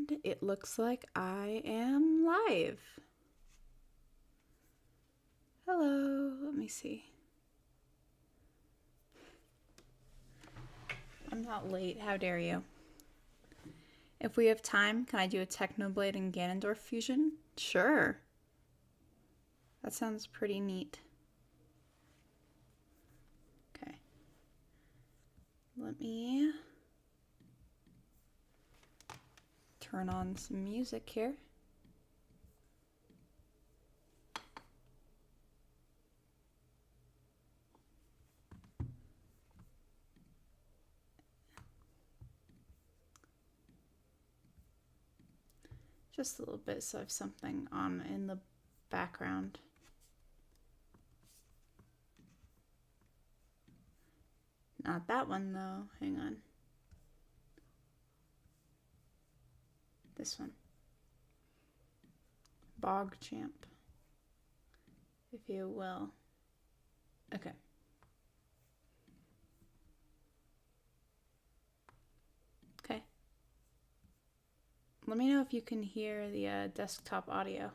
And it looks like I am live. Hello, let me see. I'm not late, how dare you. If we have time, can I do a Technoblade and Ganondorf fusion? Sure. That sounds pretty neat. Okay. Let me turn on some music here. Just a little bit so I have something on in the background. Not that one though. Hang on. This one. Bog Champ, if you will. Okay. Okay. Let me know if you can hear the desktop audio.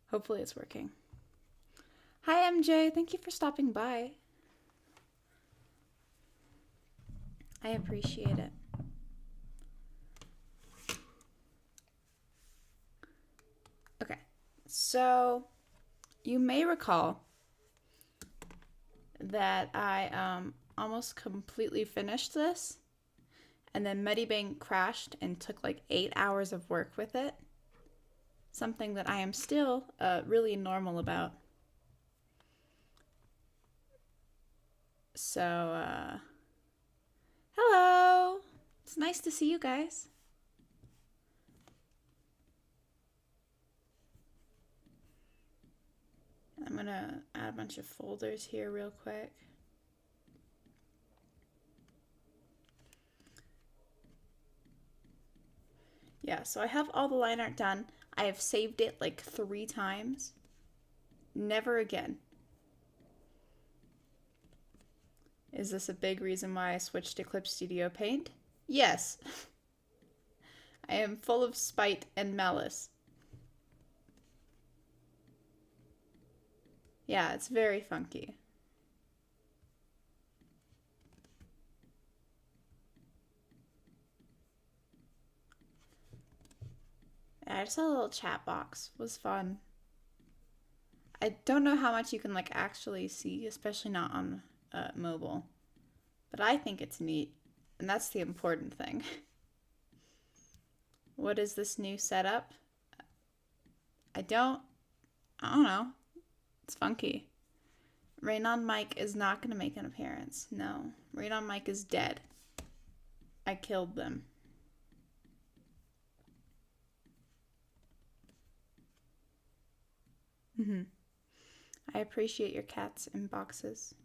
Hopefully it's working. Hi MJ, thank you for stopping by. I appreciate it. Okay, so you may recall that I almost completely finished this, and then Medibank crashed and took like 8 hours of work with it. Something that I am still really normal about. So, hello! It's nice to see you guys. I'm gonna add a bunch of folders here real quick. Yeah, so I have all the line art done. I have saved it like 3 times. Never again. Is this a big reason why I switched to Clip Studio Paint? Yes. I am full of spite and malice. Yeah, it's very funky. I just had a little chat box. It was fun. I don't know how much you can like actually see, especially not on mobile. But I think it's neat, and that's the important thing. What is this new setup? I don't know. It's funky. Rain on Mike is not going to make an appearance. No. Rain on Mike is dead. I killed them. I appreciate your cats in boxes.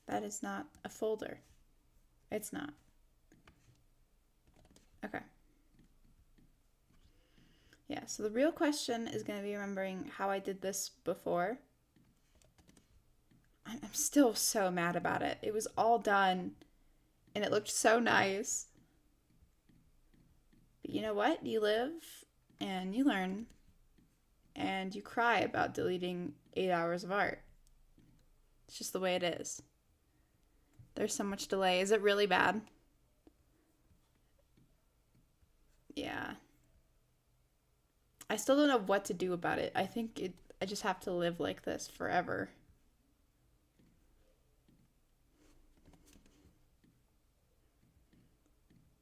That is not a folder. It's not. Okay. Yeah, so the real question is going to be remembering how I did this before. I'm still so mad about it. It was all done, and it looked so nice. But you know what? You live, and you learn, and you cry about deleting 8 hours of art. It's just the way it is. There's so much delay. Is it really bad? Yeah. I still don't know what to do about it. I think I just have to live like this forever.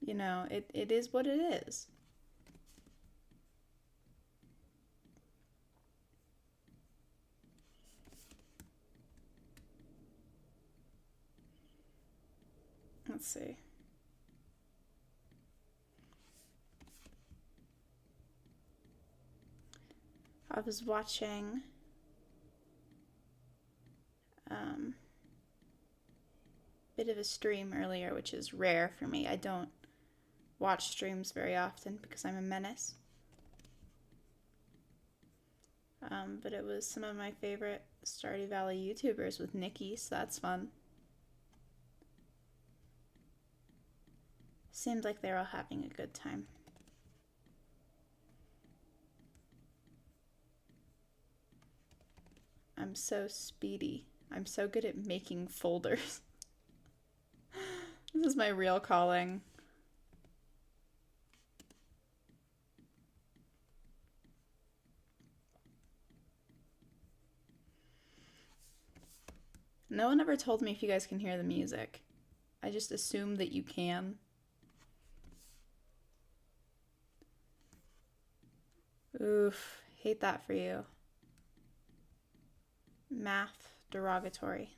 You know, it is what it is. Let's see. I was watching bit of a stream earlier, which is rare for me. I don't watch streams very often because I'm a menace. But it was some of my favorite Stardew Valley YouTubers with Nikki, so that's fun. Seemed like they were all having a good time. I'm so speedy. I'm so good at making folders. This is my real calling. No one ever told me if you guys can hear the music. I just assume that you can. Oof, hate that for you. Math derogatory.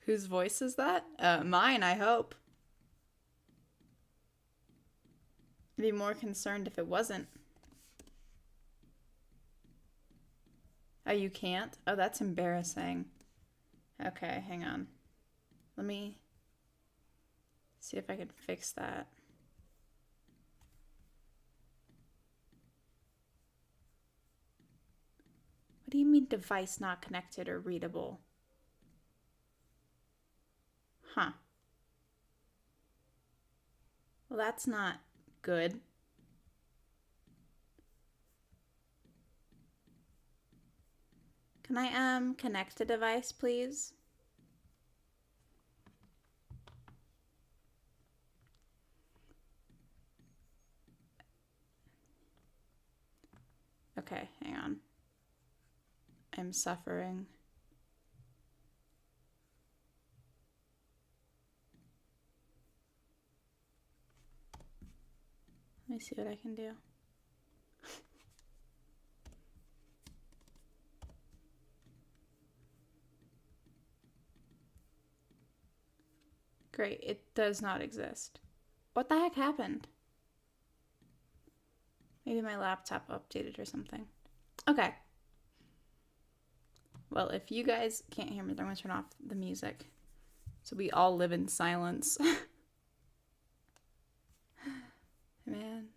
Whose voice is that? Mine, I hope. I'd be more concerned if it wasn't. Oh, you can't? Oh, that's embarrassing. Okay, hang on. Let me see if I can fix that. What do you mean device not connected or readable? Huh. Well, that's not good. Can I connect a device, please? Okay, hang on. I'm suffering. Let me see what I can do. Great, it does not exist. What the heck happened? Maybe my laptop updated or something. Okay. Well, if you guys can't hear me, then I'm going to turn off the music. So we all live in silence. Man.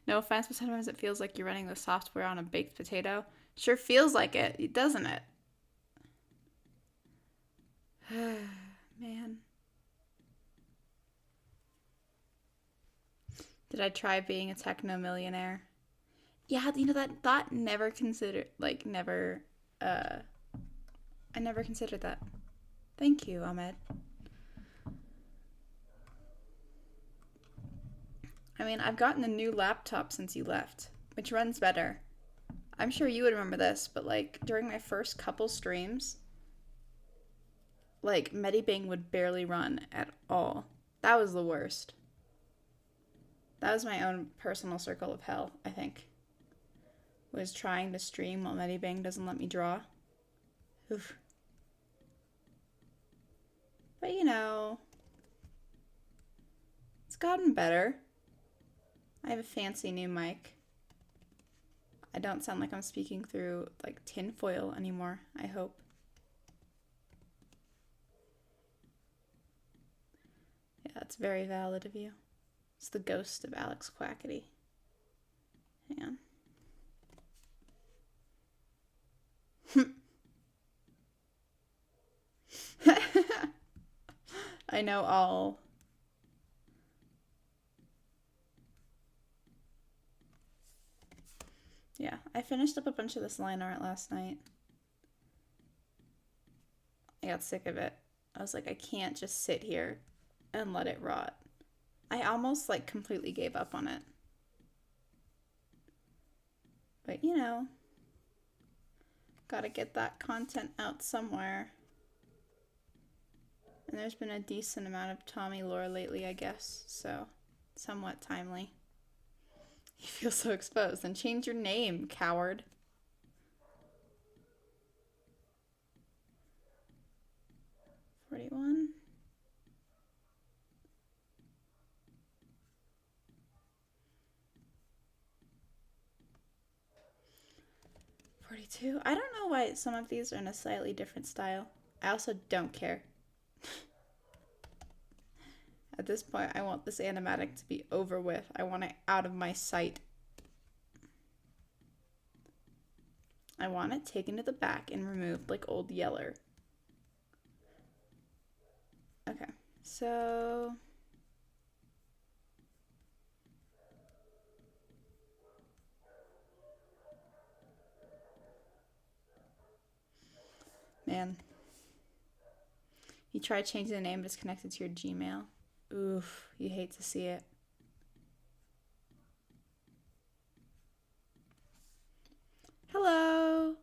No offense, but sometimes it feels like you're running the software on a baked potato. Sure feels like it, doesn't it? Man. Did I try being a techno millionaire? Yeah, you know that thought never considered, like never, I never considered that. Thank you, Ahmed. I mean, I've gotten a new laptop since you left, which runs better. I'm sure you would remember this, but like during my first couple streams, like Medibang would barely run at all. That was the worst. That was my own personal circle of hell, I think. Was trying to stream while Medibang doesn't let me draw. Oof. But you know, it's gotten better. I have a fancy new mic. I don't sound like I'm speaking through like tinfoil anymore, I hope. Yeah, that's very valid of you. It's the ghost of Alex Quackity. Hang on. I know all. Yeah, I finished up a bunch of this line art last night. I got sick of it. I was like, I can't just sit here and let it rot. I almost like completely gave up on it. But you know, gotta get that content out somewhere. And there's been a decent amount of Tommy lore lately, I guess, so somewhat timely. You feel so exposed. Then change your name, coward. $41. 42. I don't know why some of these are in a slightly different style. I also don't care. At this point, I want this animatic to be over with. I want it out of my sight. I want it taken to the back and removed like Old Yeller. Okay, so... Man. You try changing the name, but it's connected to your Gmail. Oof, you hate to see it. Hello.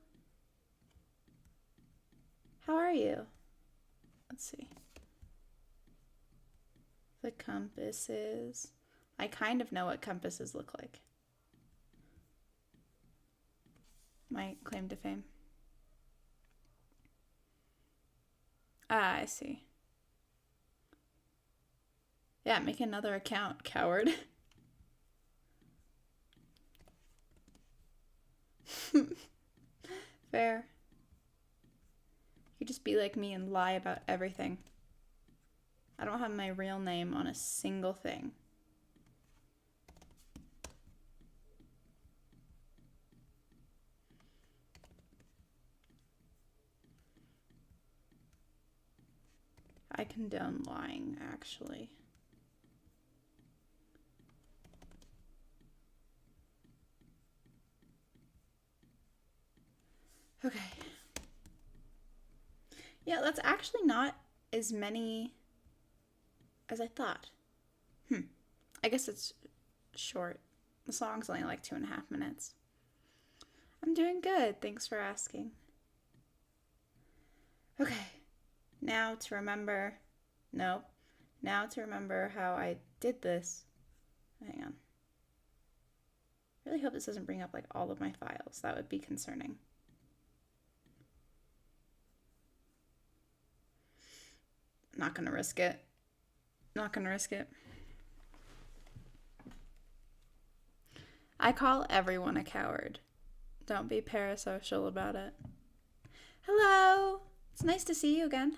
How are you? Let's see. The compasses. I kind of know what compasses look like. My claim to fame. Ah, I see. Yeah, make another account, coward. Fair. You just be like me and lie about everything. I don't have my real name on a single thing. I condone lying, actually. Okay. Yeah, that's actually not as many as I thought. I guess it's short. The song's only like 2.5 minutes. I'm doing good. Thanks for asking. Okay. Now to remember... Nope. Now to remember how I did this. Hang on. I really hope this doesn't bring up like all of my files. That would be concerning. Not gonna risk it. Not gonna risk it. I call everyone a coward. Don't be parasocial about it. Hello! It's nice to see you again.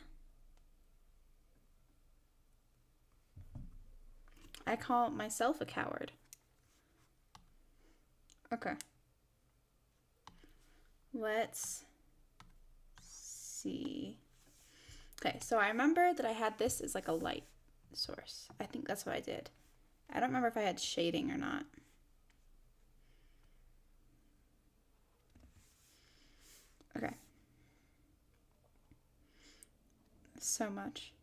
I call myself a coward. Okay. Let's see. Okay, so I remember that I had this as like a light source. I think that's what I did. I don't remember if I had shading or not. Okay. So much.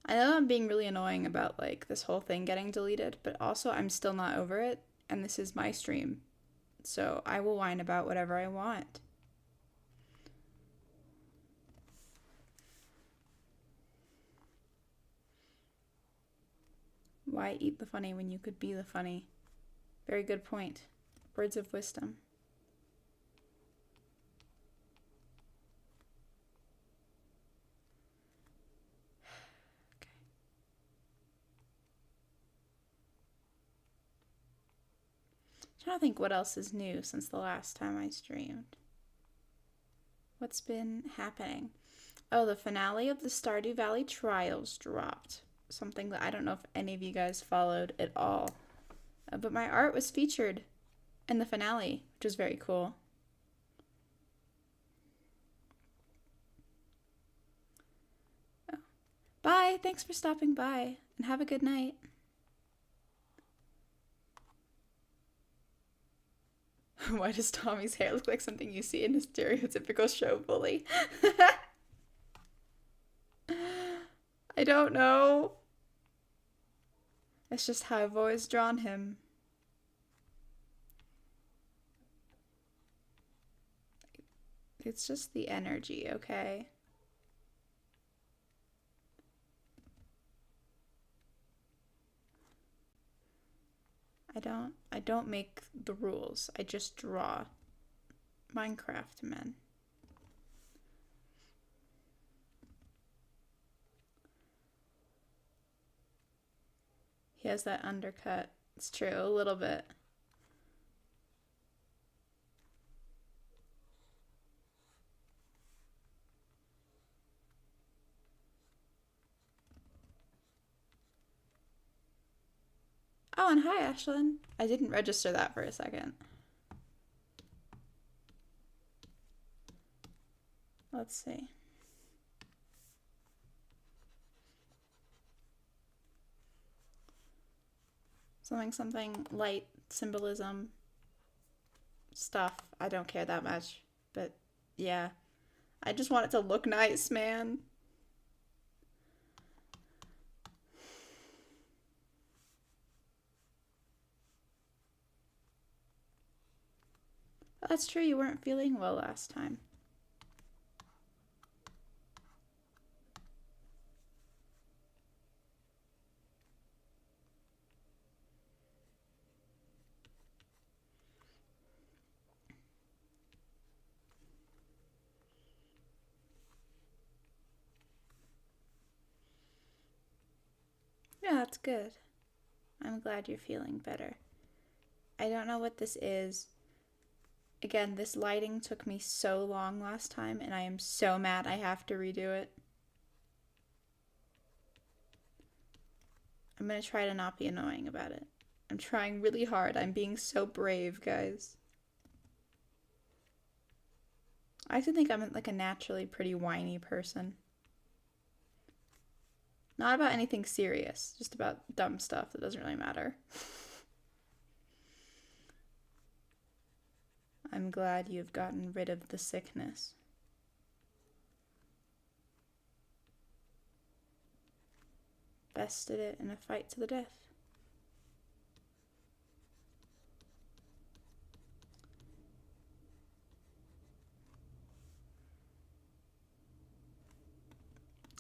I know I'm being really annoying about like this whole thing getting deleted, but also I'm still not over it, and this is my stream. So I will whine about whatever I want. Why eat the funny when you could be the funny? Very good point. Words of wisdom. Okay. I'm trying to think what else is new since the last time I streamed. What's been happening? Oh, the finale of the Stardew Valley Trials dropped. Something that I don't know if any of you guys followed at all. But my art was featured in the finale, which was very cool. Oh. Bye! Thanks for stopping by, and have a good night. Why does Tommy's hair look like something you see in a stereotypical show bully? I don't know. It's just how I've always drawn him. It's just the energy, okay? I don't make the rules. I just draw. Minecraft men. He has that undercut. It's true, a little bit. Oh, and hi, Ashlyn. I didn't register that for a second. Let's see. Something light, symbolism, stuff. I don't care that much, but yeah. I just want it to look nice, man. That's true, you weren't feeling well last time. Yeah, that's good. I'm glad you're feeling better. I don't know what this is. Again, this lighting took me so long last time, and I am so mad I have to redo it. I'm gonna try to not be annoying about it. I'm trying really hard. I'm being so brave, guys. I actually think I'm like a naturally pretty whiny person. Not about anything serious, just about dumb stuff that doesn't really matter. I'm glad you've gotten rid of the sickness. Bested it in a fight to the death.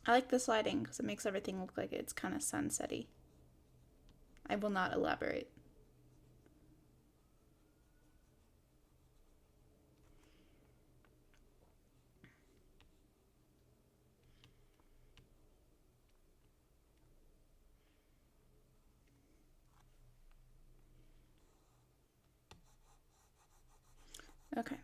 I like this lighting because it makes everything look like it's kind of sunsetty. I will not elaborate. Okay.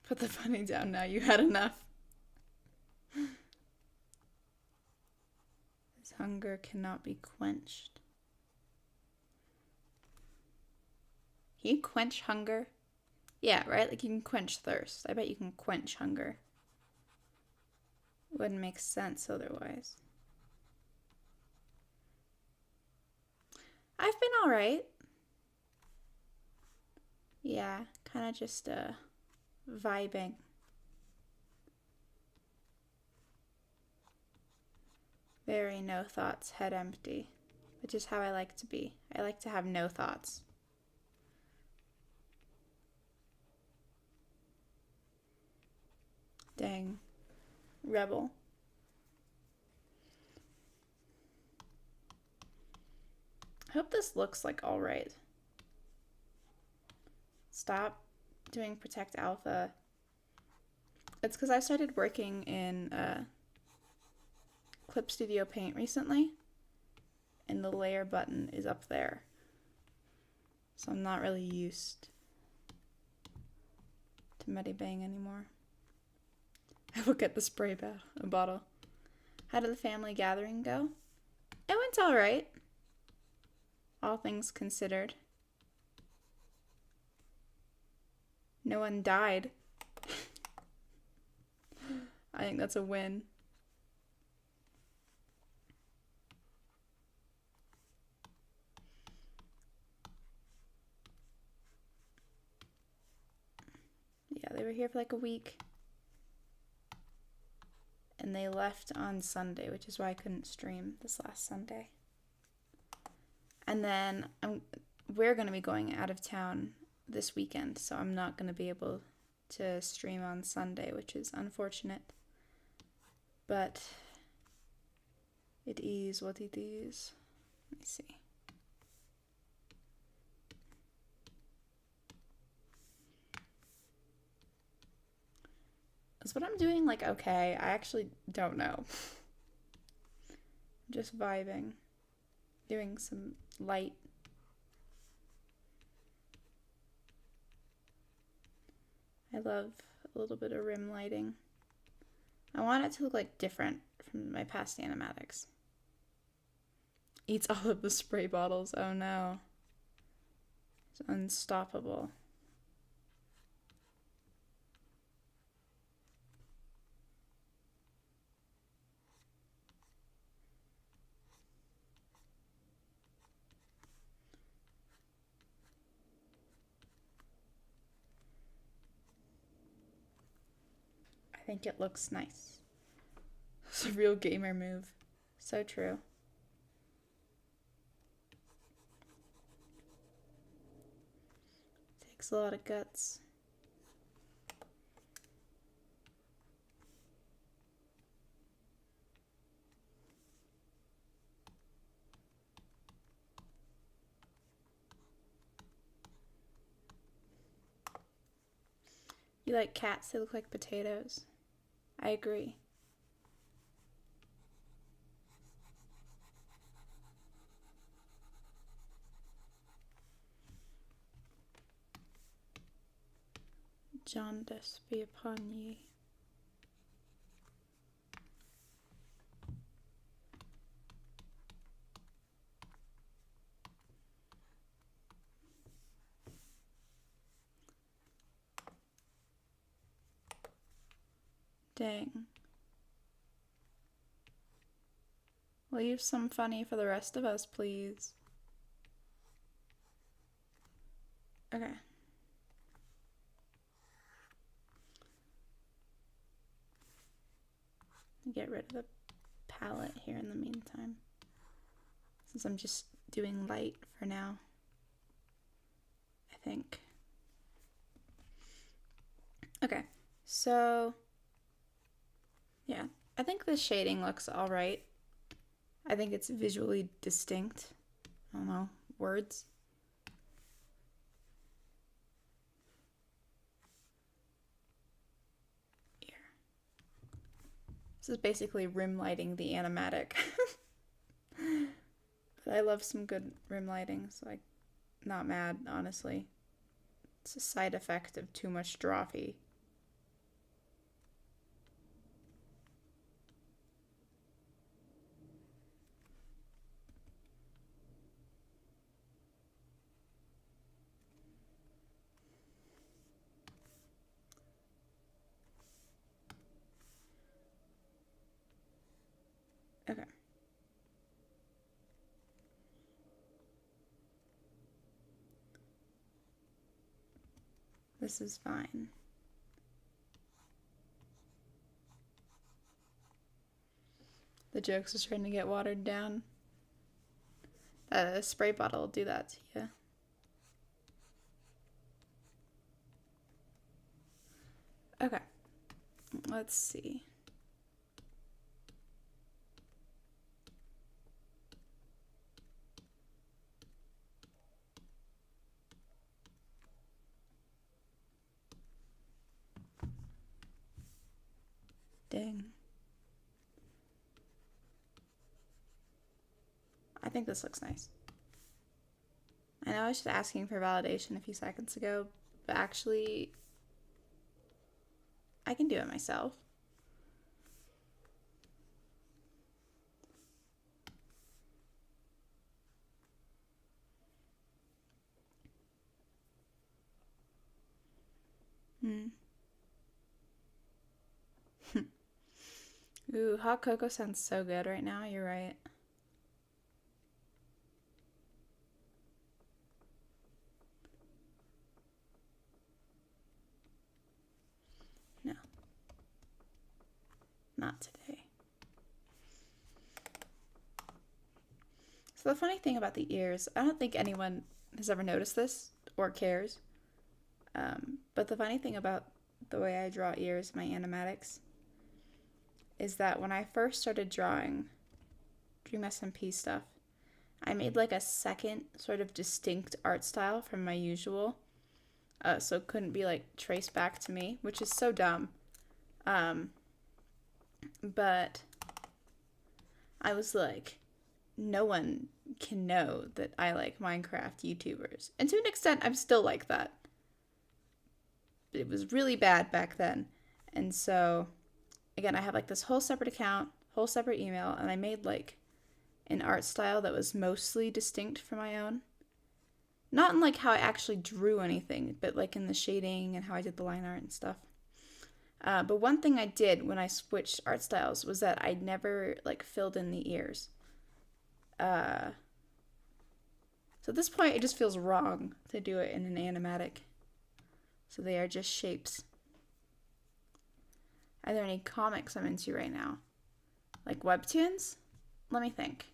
Put the funny down now. You had enough. This hunger cannot be quenched. Can you quench hunger? Yeah, right? Like you can quench thirst. I bet you can quench hunger. Wouldn't make sense otherwise. I've been alright. Yeah, kind of just vibing. Very no thoughts, head empty. Which is how I like to be. I like to have no thoughts. Dang. Rebel. I hope this looks like alright. Stop doing Protect Alpha. It's because I started working in Clip Studio Paint recently, and the layer button is up there. So I'm not really used to Medibang anymore. I will get the spray bottle. How did the family gathering go? It went alright. All things considered. No one died. I think that's a win. Yeah, they were here for like a week. And they left on Sunday, which is why I couldn't stream this last Sunday. And then we're going to be going out of town this weekend, so I'm not going to be able to stream on Sunday, which is unfortunate. But it is what it is. Let me see. Is what I'm doing like okay? I actually don't know. I'm just vibing. Doing some light. I love a little bit of rim lighting. I want it to look like different from my past animatics. Eats all of the spray bottles. Oh no. It's unstoppable. I think it looks nice. It's a real gamer move. So true. Takes a lot of guts. You like cats? They look like potatoes. I agree. Jaundice be upon ye. Dang. Leave some funny for the rest of us, please. Okay. Get rid of the palette here in the meantime, since I'm just doing light for now, I think. Okay, so yeah, I think the shading looks alright. I think it's visually distinct. I don't know, words. Here. This is basically rim lighting the animatic. But I love some good rim lighting, so I'm not mad, honestly. It's a side effect of too much drawfee. Okay. This is fine. The jokes are trying to get watered down. A spray bottle will do that to you. Okay. Let's see. Dang. I think this looks nice. I know I was just asking for validation a few seconds ago, but actually, I can do it myself. Ooh, hot cocoa sounds so good right now. You're right. No. Not today. So the funny thing about the ears, I don't think anyone has ever noticed this or cares. But the funny thing about the way I draw ears, my animatics, is that when I first started drawing Dream SMP stuff, I made like a second sort of distinct art style from my usual. So it couldn't be like traced back to me, which is so dumb. But I was like, no one can know that I like Minecraft YouTubers. And to an extent, I'm still like that. But it was really bad back then. And so, again, I have like this whole separate account, whole separate email, and I made like an art style that was mostly distinct from my own. Not in like how I actually drew anything, but like in the shading and how I did the line art and stuff. But one thing I did when I switched art styles was that I never like filled in the ears. So at this point, it just feels wrong to do it in an animatic. So they are just shapes. Are there any comics I'm into right now? Like webtoons? Let me think.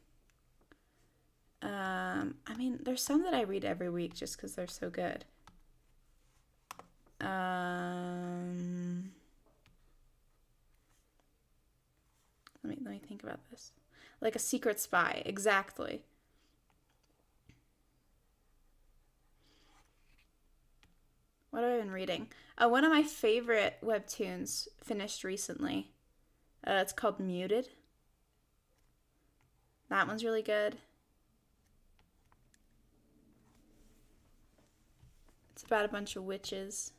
I mean, there's some that I read every week just because they're so good. Let me think about this. Like a secret spy, exactly. What have I been reading? One of my favorite webtoons finished recently. It's called Muted. That one's really good. It's about a bunch of witches.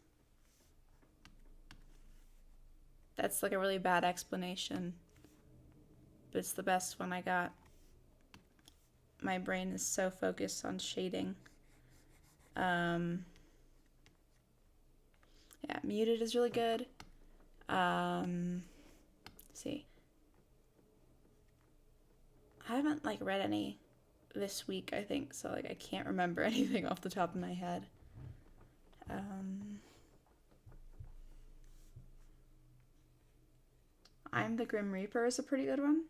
That's like a really bad explanation, but it's the best one I got. My brain is so focused on shading. Yeah, Muted is really good. Let's see. I haven't like read any this week, I think, so like I can't remember anything off the top of my head. I'm the Grim Reaper is a pretty good one.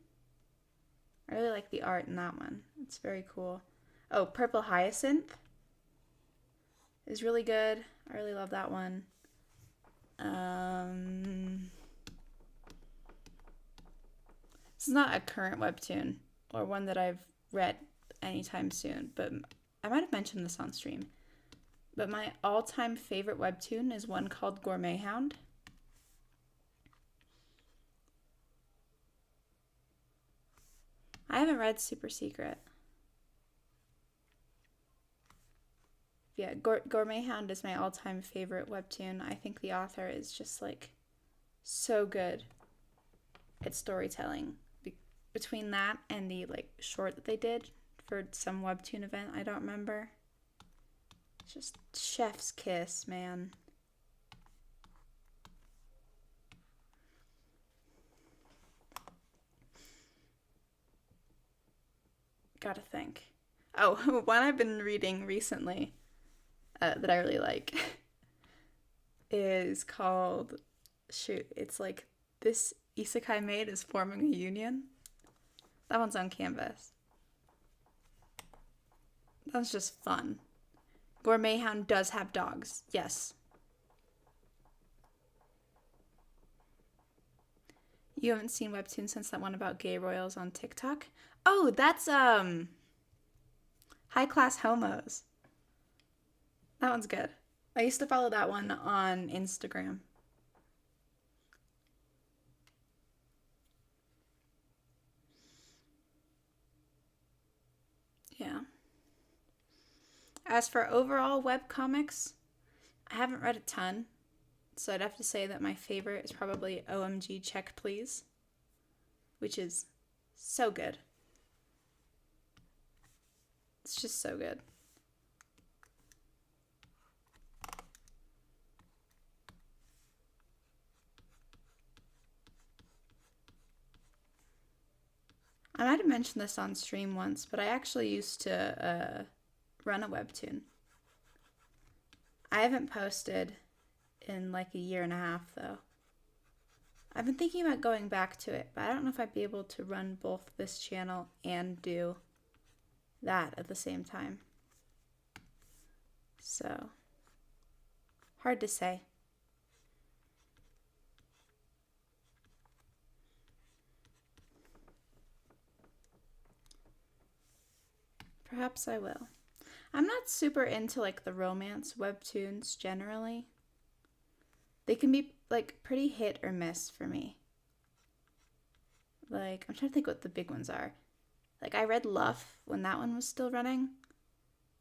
I really like the art in that one. It's very cool. Oh, Purple Hyacinth is really good. I really love that one. This is not a current webtoon or one that I've read anytime soon, but I might have mentioned this on stream. But my all-time favorite webtoon is one called Gourmet Hound. I haven't read Super Secret. Yeah, Gourmet Hound is my all-time favorite webtoon. I think the author is just like so good at storytelling. Between that and the like short that they did for some webtoon event, I don't remember. It's just chef's kiss, man. Gotta think. Oh, one I've been reading recently that I really like is called, it's like This Isekai Maid is Forming a Union. That one's on Canvas. That's just fun. Gourmet Hound does have dogs. Yes. You haven't seen webtoons since that one about gay royals on TikTok? Oh, that's High Class Homos. That one's good. I used to follow that one on Instagram. Yeah. As for overall webcomics, I haven't read a ton, so I'd have to say that my favorite is probably OMG Check Please, which is so good. It's just so good. I might have mentioned this on stream once, but I actually used to run a webtoon. I haven't posted in like a year and a half, though. I've been thinking about going back to it, but I don't know if I'd be able to run both this channel and do that at the same time. So, hard to say. Perhaps I will. I'm not super into like the romance webtoons generally. They can be like pretty hit or miss for me. Like, I'm trying to think what the big ones are. Like, I read Luff when that one was still running.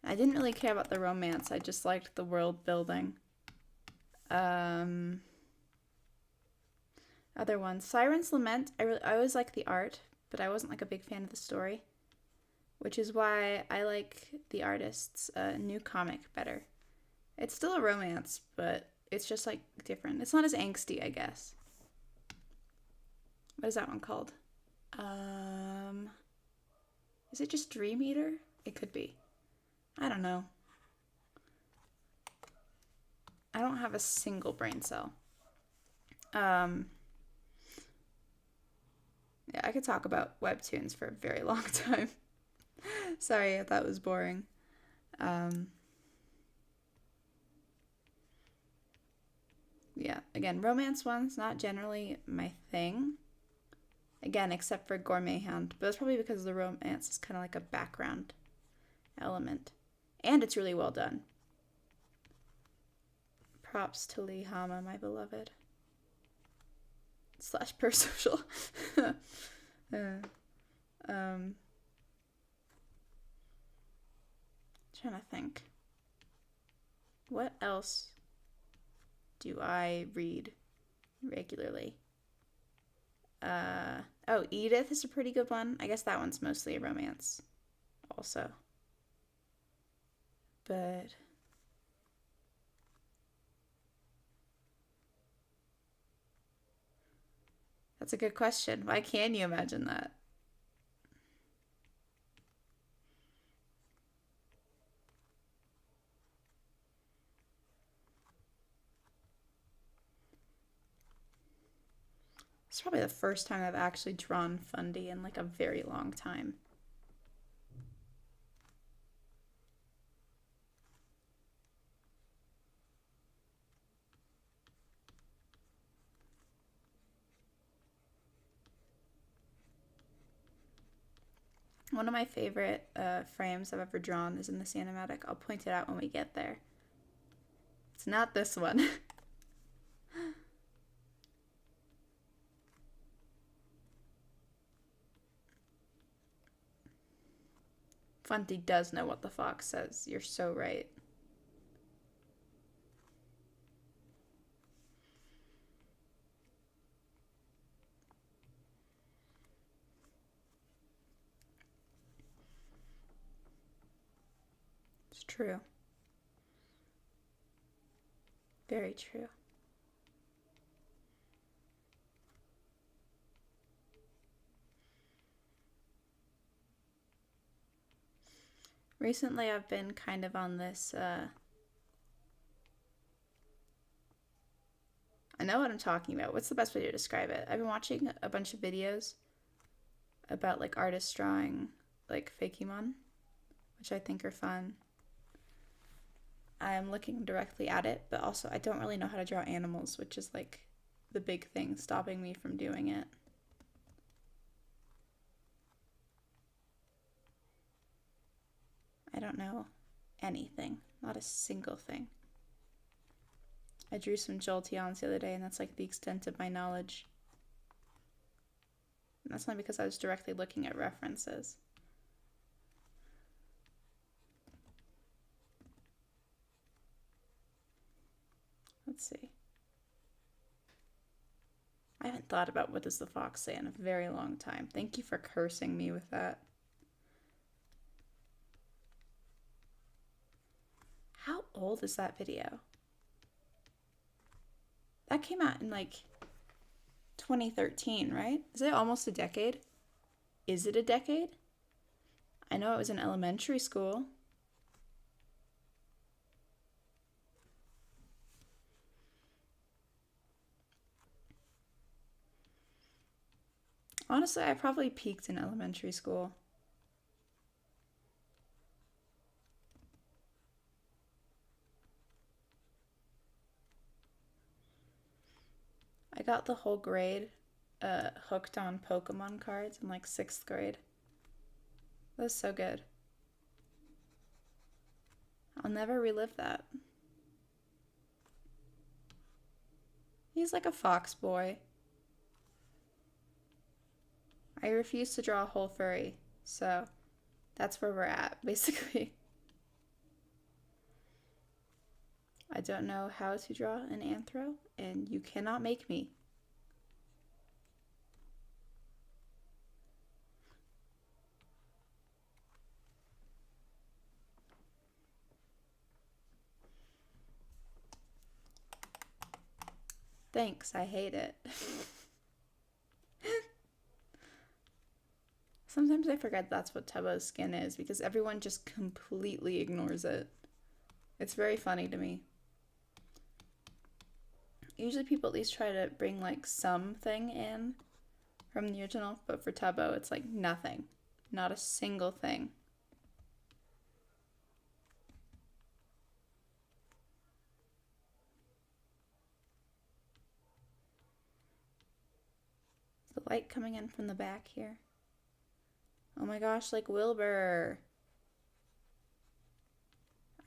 I didn't really care about the romance. I just liked the world building. Other ones. Siren's Lament. I always liked the art, but I wasn't like a big fan of the story. which is why I like the artist's new comic better. It's still a romance, but it's just like different. It's not as angsty, I guess. What is that one called? Is it just Dream Eater? It could be. I don't know. I don't have a single brain cell. Yeah, I could talk about webtoons for a very long time. Sorry if that was boring. Yeah, again, romance ones, not generally my thing. Again, except for Gourmet Hound, but that's probably because the romance is kind of like a background element. And it's really well done. Props to Lee Hama, my beloved. / per-social. Trying to think. What else do I read regularly? Oh, Edith is a pretty good one. I guess that one's mostly a romance also. But that's a good question. Why can you imagine that? It's probably the first time I've actually drawn Fundy in like a very long time. One of my favorite frames I've ever drawn is in this animatic. I'll point it out when we get there. It's not this one. Fundy does know what the fox says. You're so right. It's true. Very true. Recently, I've been kind of on this. I know what I'm talking about. What's the best way to describe it? I've been watching a bunch of videos about like artists drawing like Fakemon, which I think are fun. I'm looking directly at it, but also I don't really know how to draw animals, which is like the big thing stopping me from doing it. I don't know anything, not a single thing. I drew some Jolteons the other day, and that's like the extent of my knowledge. And that's not because I was directly looking at references. Let's see. I haven't thought about what does the fox say in a very long time. Thank you for cursing me with that. How old is that video? That came out in like 2013, right? Is it almost a decade? Is it a decade? I know it was in elementary school. Honestly, I probably peaked in elementary school. I got the whole grade hooked on Pokemon cards in like 6th grade. That was so good. I'll never relive that. He's like a fox boy. I refuse to draw a whole furry, so that's where we're at, basically. I don't know how to draw an anthro, and you cannot make me. Thanks, I hate it. Sometimes I forget that's what Tubbo's skin is because everyone just completely ignores it. It's very funny to me. Usually people at least try to bring like something in from the original, but for Tubbo it's like nothing. Not a single thing. Is the light coming in from the back here? Oh my gosh, like Wilbur.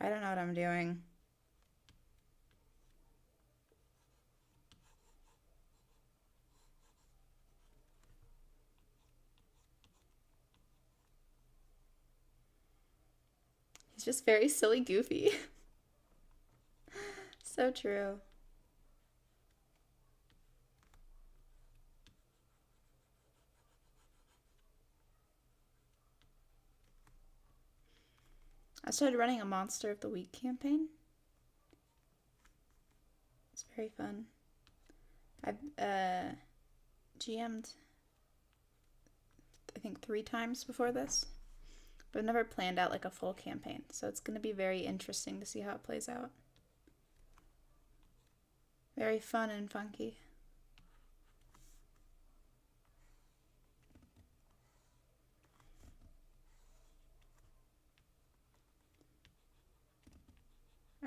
I don't know what I'm doing. He's just very silly goofy. So true. I started running a Monster of the Week campaign. It's very fun. I've GM'd, I think, 3 times before this, but I've never planned out like a full campaign, so it's going to be very interesting to see how it plays out. Very fun and funky.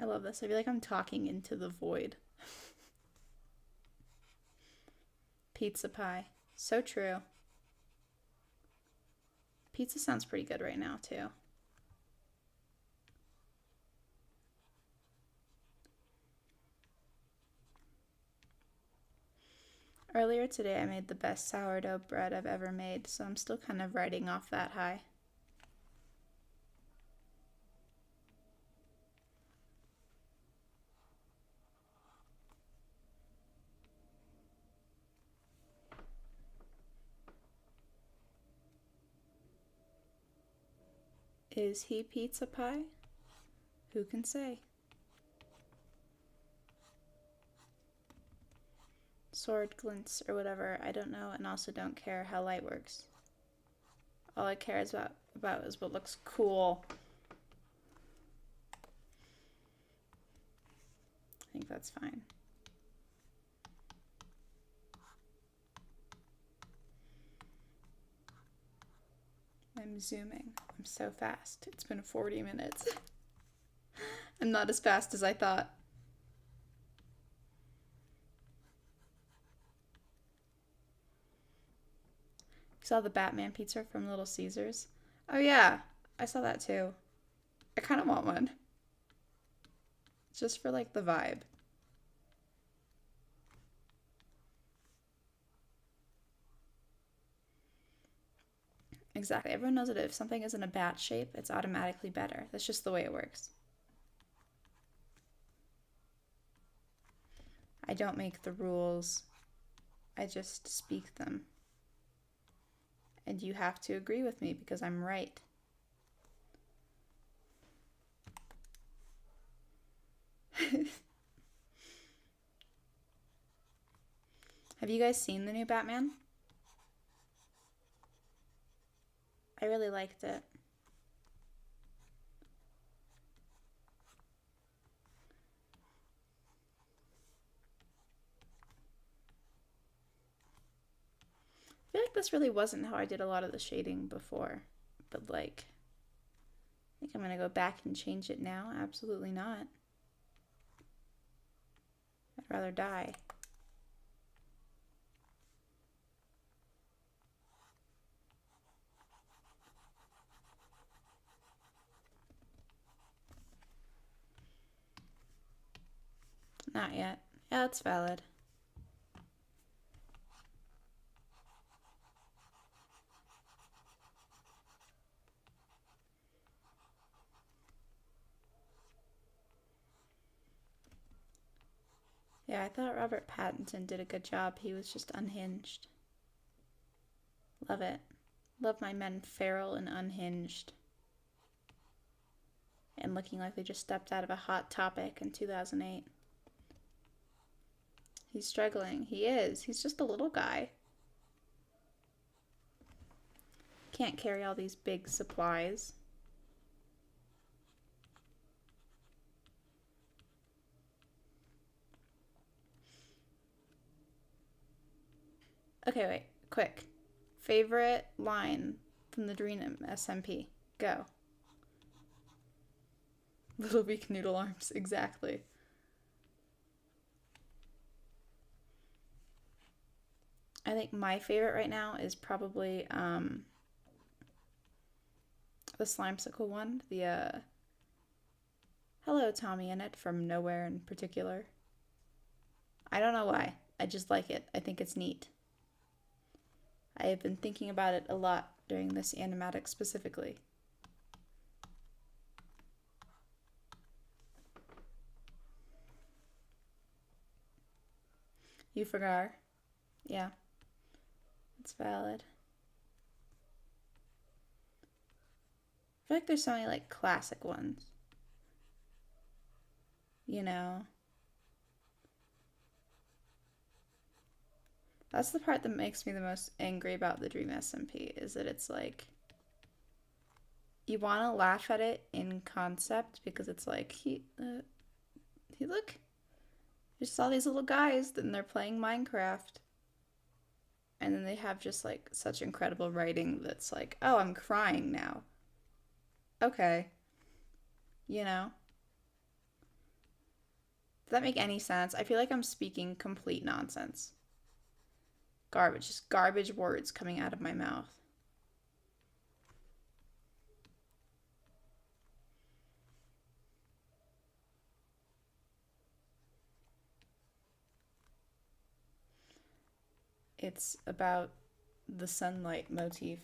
I love this. I feel like I'm talking into the void. Pizza pie. So true. Pizza sounds pretty good right now, too. Earlier today, I made the best sourdough bread I've ever made, so I'm still kind of riding off that high. Is he pizza pie? Who can say? Sword glints or whatever, I don't know, and also don't care how light works. All I care about is what looks cool. I think that's fine. I'm zooming. I'm so fast. It's been 40 minutes. I'm not as fast as I thought. You saw the Batman pizza from Little Caesars? Oh yeah, I saw that too. I kind of want one. Just for like the vibe. Exactly. Everyone knows that if something is in a bat shape, it's automatically better. That's just the way it works. I don't make the rules. I just speak them. And you have to agree with me because I'm right. Have you guys seen the new Batman? I really liked it. I feel like this really wasn't how I did a lot of the shading before, but like, I think I'm gonna go back and change it now. Absolutely not. I'd rather die. Not yet. Yeah, that's valid. Yeah, I thought Robert Pattinson did a good job. He was just unhinged. Love it. Love my men feral and unhinged. And looking like they just stepped out of a Hot Topic in 2008. He's struggling. He is. He's just a little guy. Can't carry all these big supplies. Okay, wait. Quick. Favorite line from the Dream SMP. Go. Little weak noodle arms. Exactly. I think my favorite right now is probably the Slimesicle one. The Hello Tommy in it from Nowhere in particular. I don't know why. I just like it. I think it's neat. I have been thinking about it a lot during this animatic specifically. You forgot. Yeah, it's valid. I feel like there's so many like classic ones. You know? That's the part that makes me the most angry about the Dream SMP, is that it's like you want to laugh at it in concept because it's like he look, you saw these little guys and they're playing Minecraft, and then they have just like such incredible writing that's like, oh, I'm crying now. Okay, you know. Does that make any sense? I feel like I'm speaking complete nonsense. Garbage, just garbage words coming out of my mouth. It's about the sunlight motif.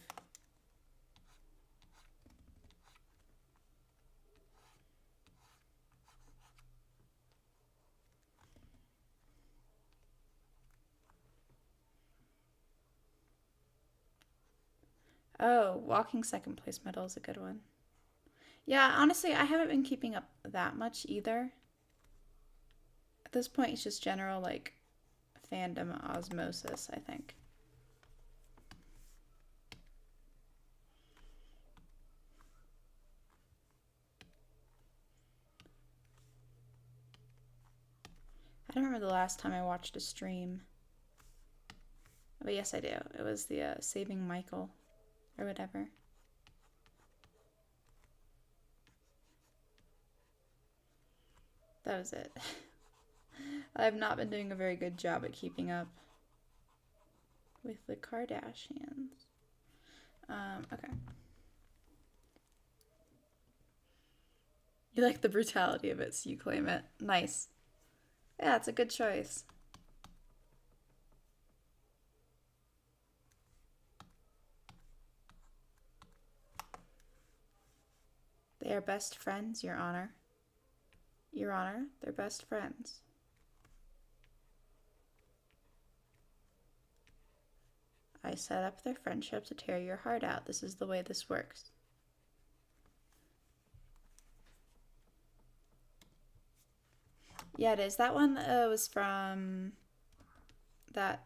Oh, walking second place medal is a good one. Yeah, honestly, I haven't been keeping up that much either. At this point, it's just general, like, fandom osmosis, I think. I don't remember the last time I watched a stream. But yes, I do. It was the Saving Michael or whatever. That was it. I have not been doing a very good job at keeping up with the Kardashians. Okay. You like the brutality of it, so you claim it. Nice. Yeah, it's a good choice. They are best friends, Your Honor. Your Honor, they're best friends. I set up their friendship to tear your heart out. This is the way this works. Yeah, it is. That one was from that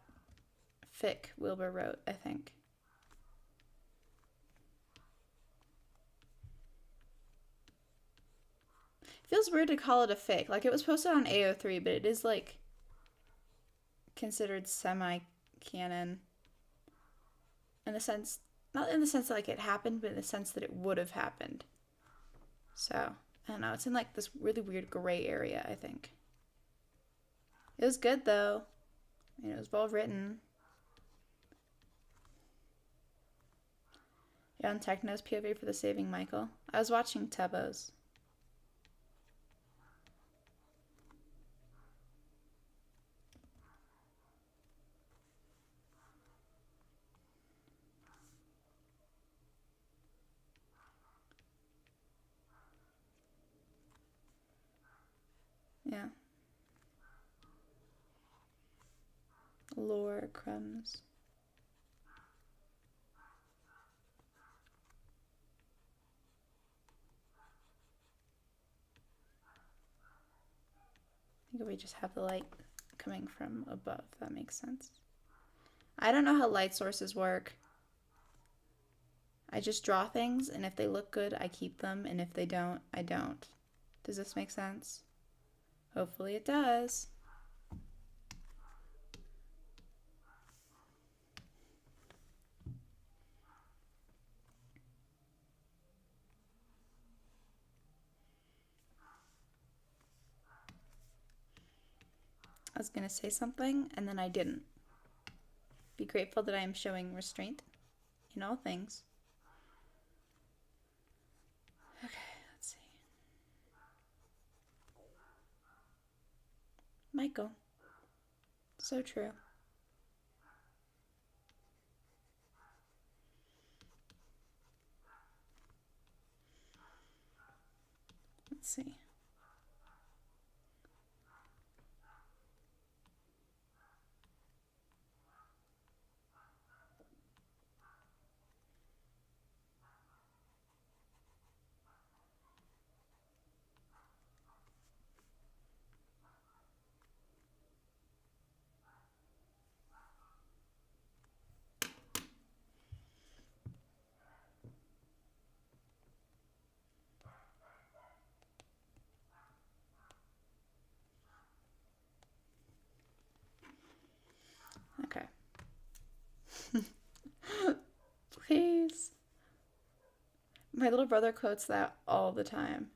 fic Wilbur wrote, I think. It feels weird to call it a fic. Like, it was posted on AO3, but it is, like, considered semi-canon. In the sense, not in the sense that, like, it happened, but in the sense that it would have happened. So, I don't know. It's in, like, this really weird gray area, I think. It was good, though. I mean, it was well written. You're on Techno's POV for the Saving Michael. I was watching Tebo's. Yeah. Lore crumbs. I think if we just have the light coming from above. That makes sense. I don't know how light sources work. I just draw things, and if they look good, I keep them, and if they don't, I don't. Does this make sense? Hopefully it does. I was going to say something, and then I didn't. Be grateful that I am showing restraint in all things. Okay, let's see. Michael. So true. Let's see. Okay. Please. My little brother quotes that all the time.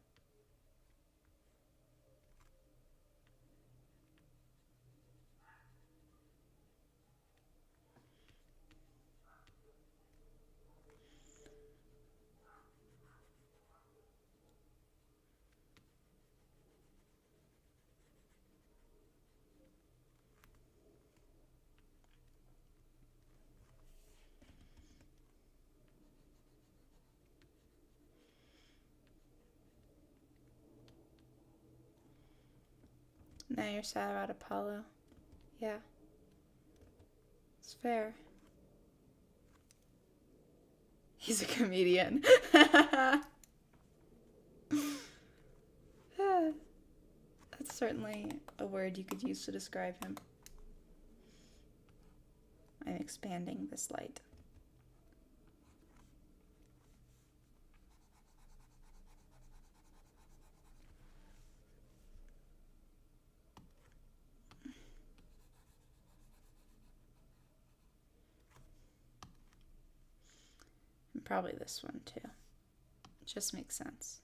Now you're sad about Apollo. Yeah. It's fair. He's a comedian. That's certainly a word you could use to describe him. I'm expanding this light. And probably this one too. It just makes sense.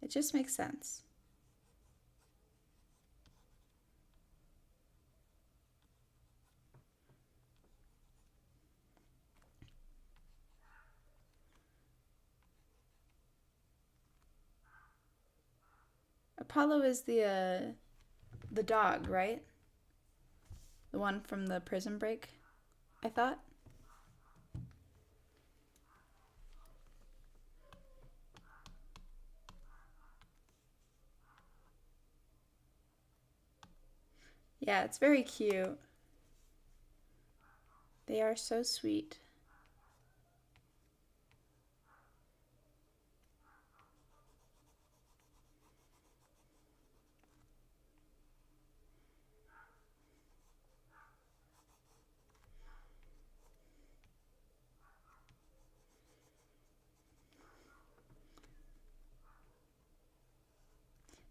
It just makes sense. Apollo is the dog, right? The one from the Prison Break, I thought. Yeah, it's very cute. They are so sweet.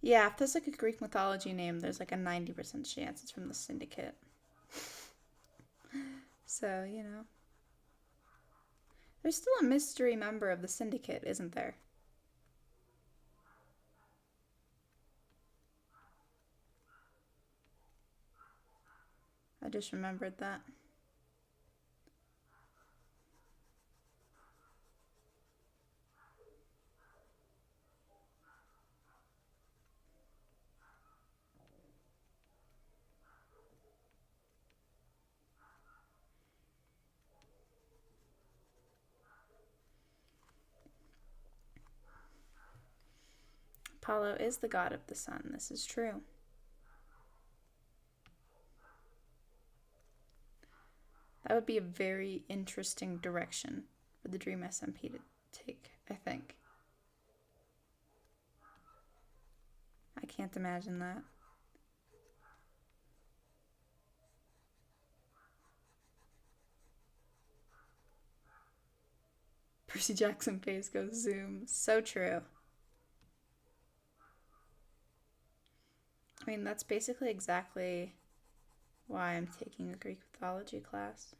Yeah, if there's like a Greek mythology name, there's like a 90% chance it's from the Syndicate. So, you know. There's still a mystery member of the Syndicate, isn't there? I just remembered that. Apollo is the god of the sun. This is true. That would be a very interesting direction for the Dream SMP to take, I think. I can't imagine that. Percy Jackson face goes zoom. So true. I mean, that's basically exactly why I'm taking a Greek mythology class.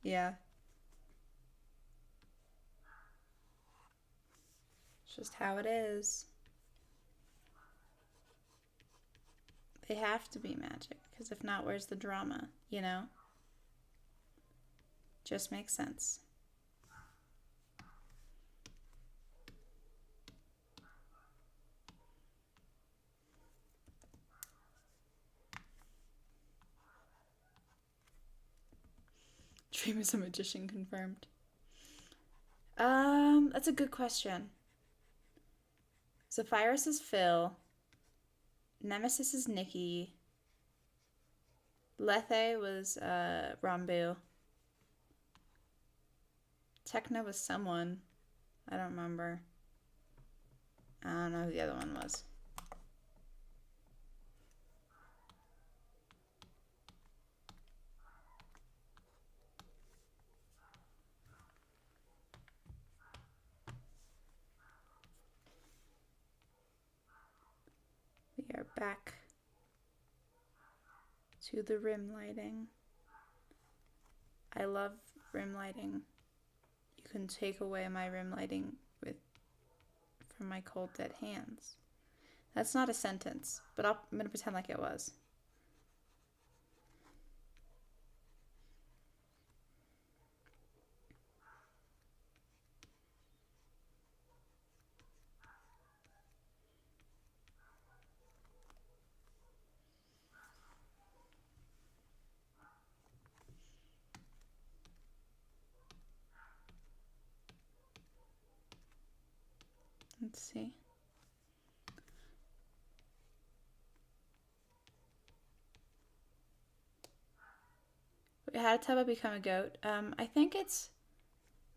Yeah. It's just how it is. They have to be magic, because if not, where's the drama, you know? Just makes sense. Dream is a magician confirmed. That's a good question. Zephyrus is Phil. Nemesis is Nikki. Lethe was Rambu. Techna was someone. I don't remember. I don't know who the other one was. We are back to the rim lighting. I love rim lighting. You can take away my rim lighting from my cold dead hands. That's not a sentence, but I'm going to pretend like it was. Let's see. How did Tubbo become a goat? I think it's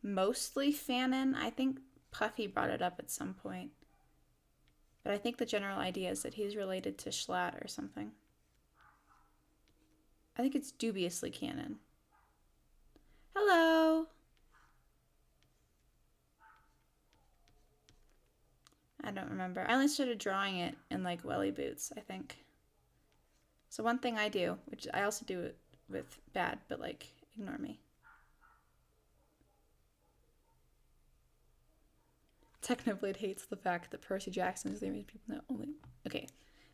mostly fanon. I think Puffy brought it up at some point. But I think the general idea is that he's related to Schlatt or something. I think it's dubiously canon. Hello! I don't remember. I only started drawing it in like welly boots, I think. So one thing I do, which I also do it with bad, but like, ignore me. Technoblade hates the fact that Percy Jackson is the only people that only... Okay,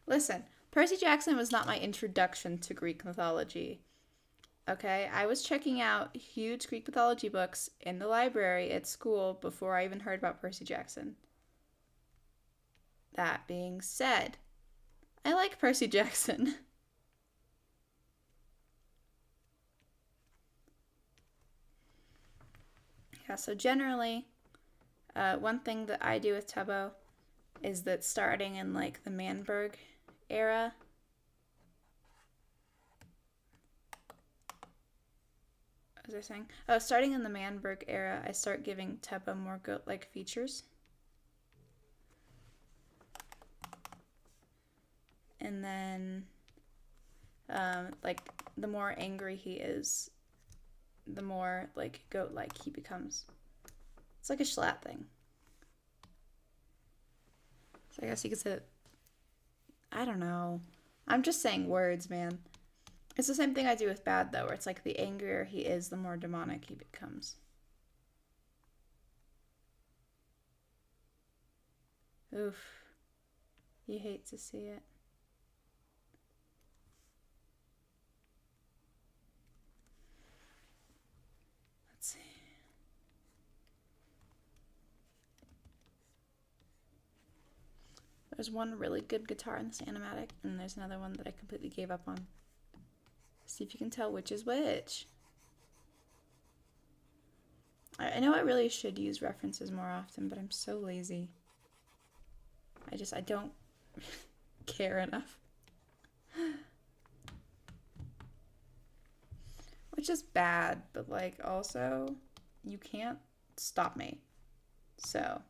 listen. Percy Jackson was not my introduction to Greek mythology. Okay, I was checking out huge Greek mythology books in the library at school before I even heard about Percy Jackson. That being said, I like Percy Jackson. Yeah, so generally, one thing that I do with Tubbo is that starting in like the Manberg era, what was I saying? Oh, starting in the Manberg era, I start giving Tubbo more goat-like features. And then, like, the more angry he is, the more, like, goat-like he becomes. It's like a Schlatt thing. So I guess you could say that, I don't know. I'm just saying words, man. It's the same thing I do with bad, though, where it's like the angrier he is, the more demonic he becomes. Oof. You hate to see it. Let's see. There's one really good guitar in this animatic, and there's another one that I completely gave up on. See if you can tell which is which. I know I really should use references more often, but I'm so lazy. I don't care enough. Which is bad, but like also, you can't stop me. So.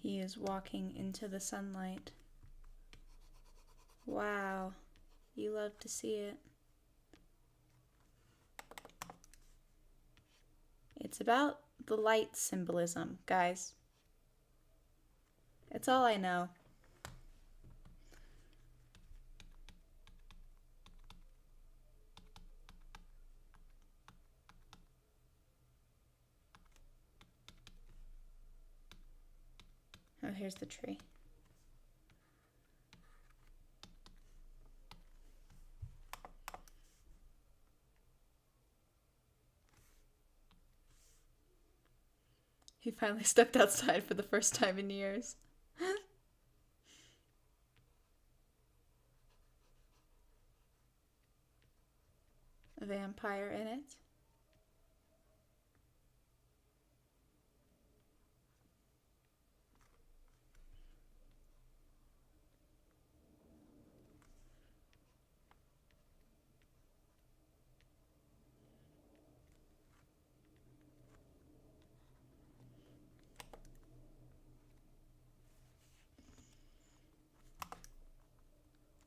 He is walking into the sunlight. Wow, you love to see it. It's about the light symbolism, guys. It's all I know. Oh, here's the tree. He finally stepped outside for the first time in years. A vampire in it.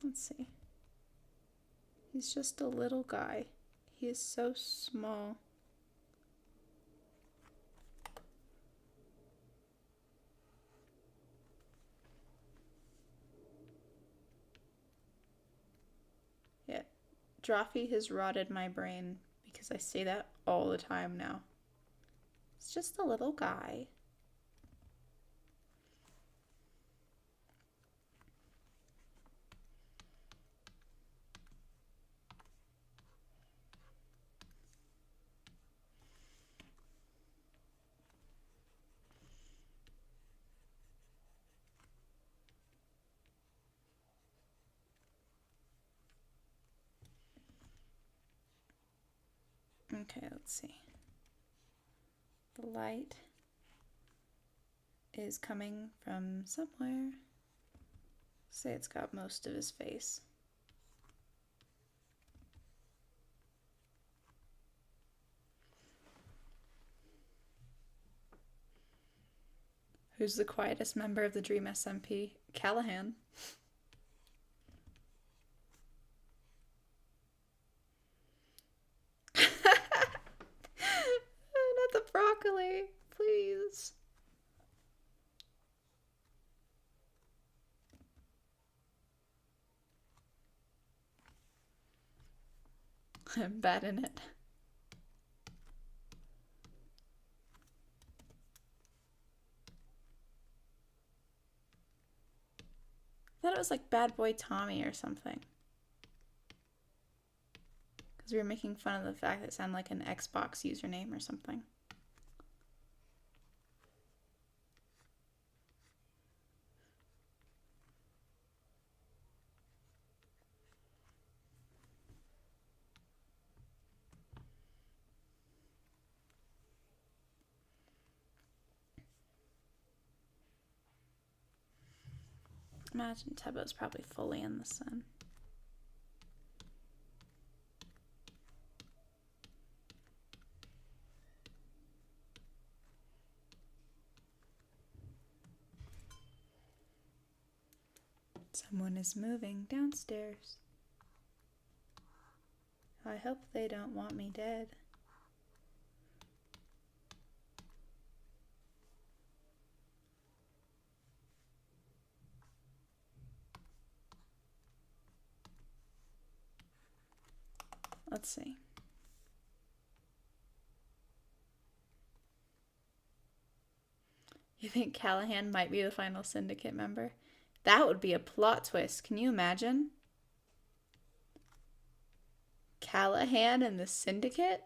Let's see. He's just a little guy. He is so small. Yeah, Drawfee has rotted my brain because I say that all the time now. It's just a little guy. Okay, let's see. The light is coming from somewhere. Say it's got most of his face. Who's the quietest member of the Dream SMP? Callahan. Not the broccoli, please. I'm bad in it. I thought it was like Bad Boy Tommy or something. Because we were making fun of the fact that it sounded like an Xbox username or something. Imagine Tebo's probably fully in the sun. Someone is moving downstairs. I hope they don't want me dead. Let's see. You think Callahan might be the final syndicate member? That would be a plot twist. Can you imagine? Callahan and the syndicate?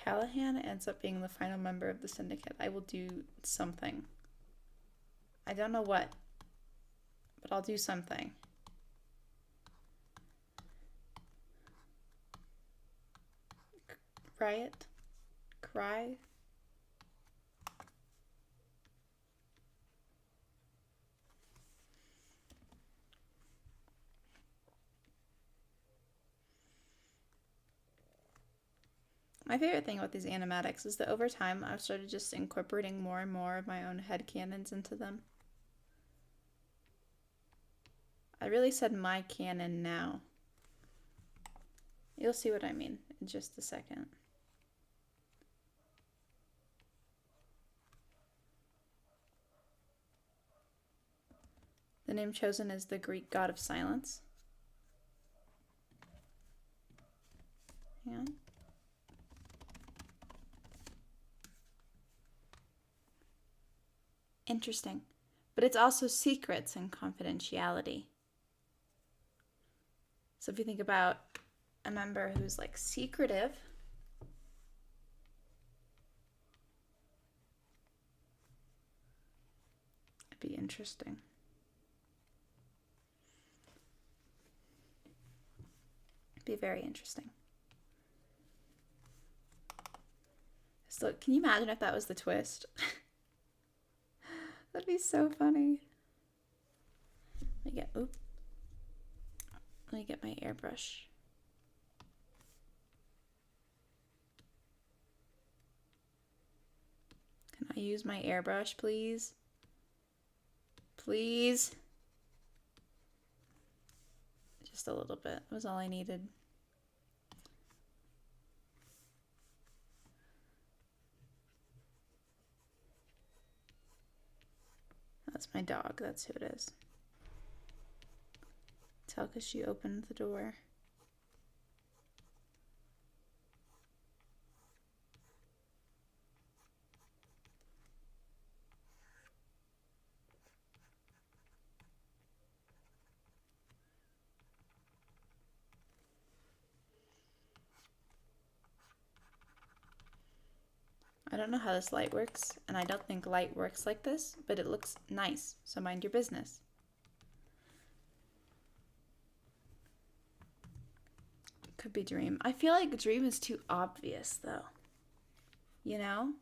Callahan ends up being the final member of the syndicate, I will do something. I don't know what, but I'll do something. Riot? Cry? My favorite thing about these animatics is that over time I've started just incorporating more and more of my own headcanons into them. I really said my canon now. You'll see what I mean in just a second. The name chosen is the Greek god of silence. Hang on. Interesting. But it's also secrets and confidentiality. So if you think about a member who's like secretive, it'd be interesting. It'd be very interesting. So can you imagine if that was the twist? That'd be so funny. Let me get my airbrush. Can I use my airbrush, please? Please? Just a little bit. That was all I needed. That's my dog. That's who it is. Tell because she opened the door. I don't know how this light works, and I don't think light works like this, but it looks nice, so mind your business. Could be Dream. I feel like Dream is too obvious, though. You know?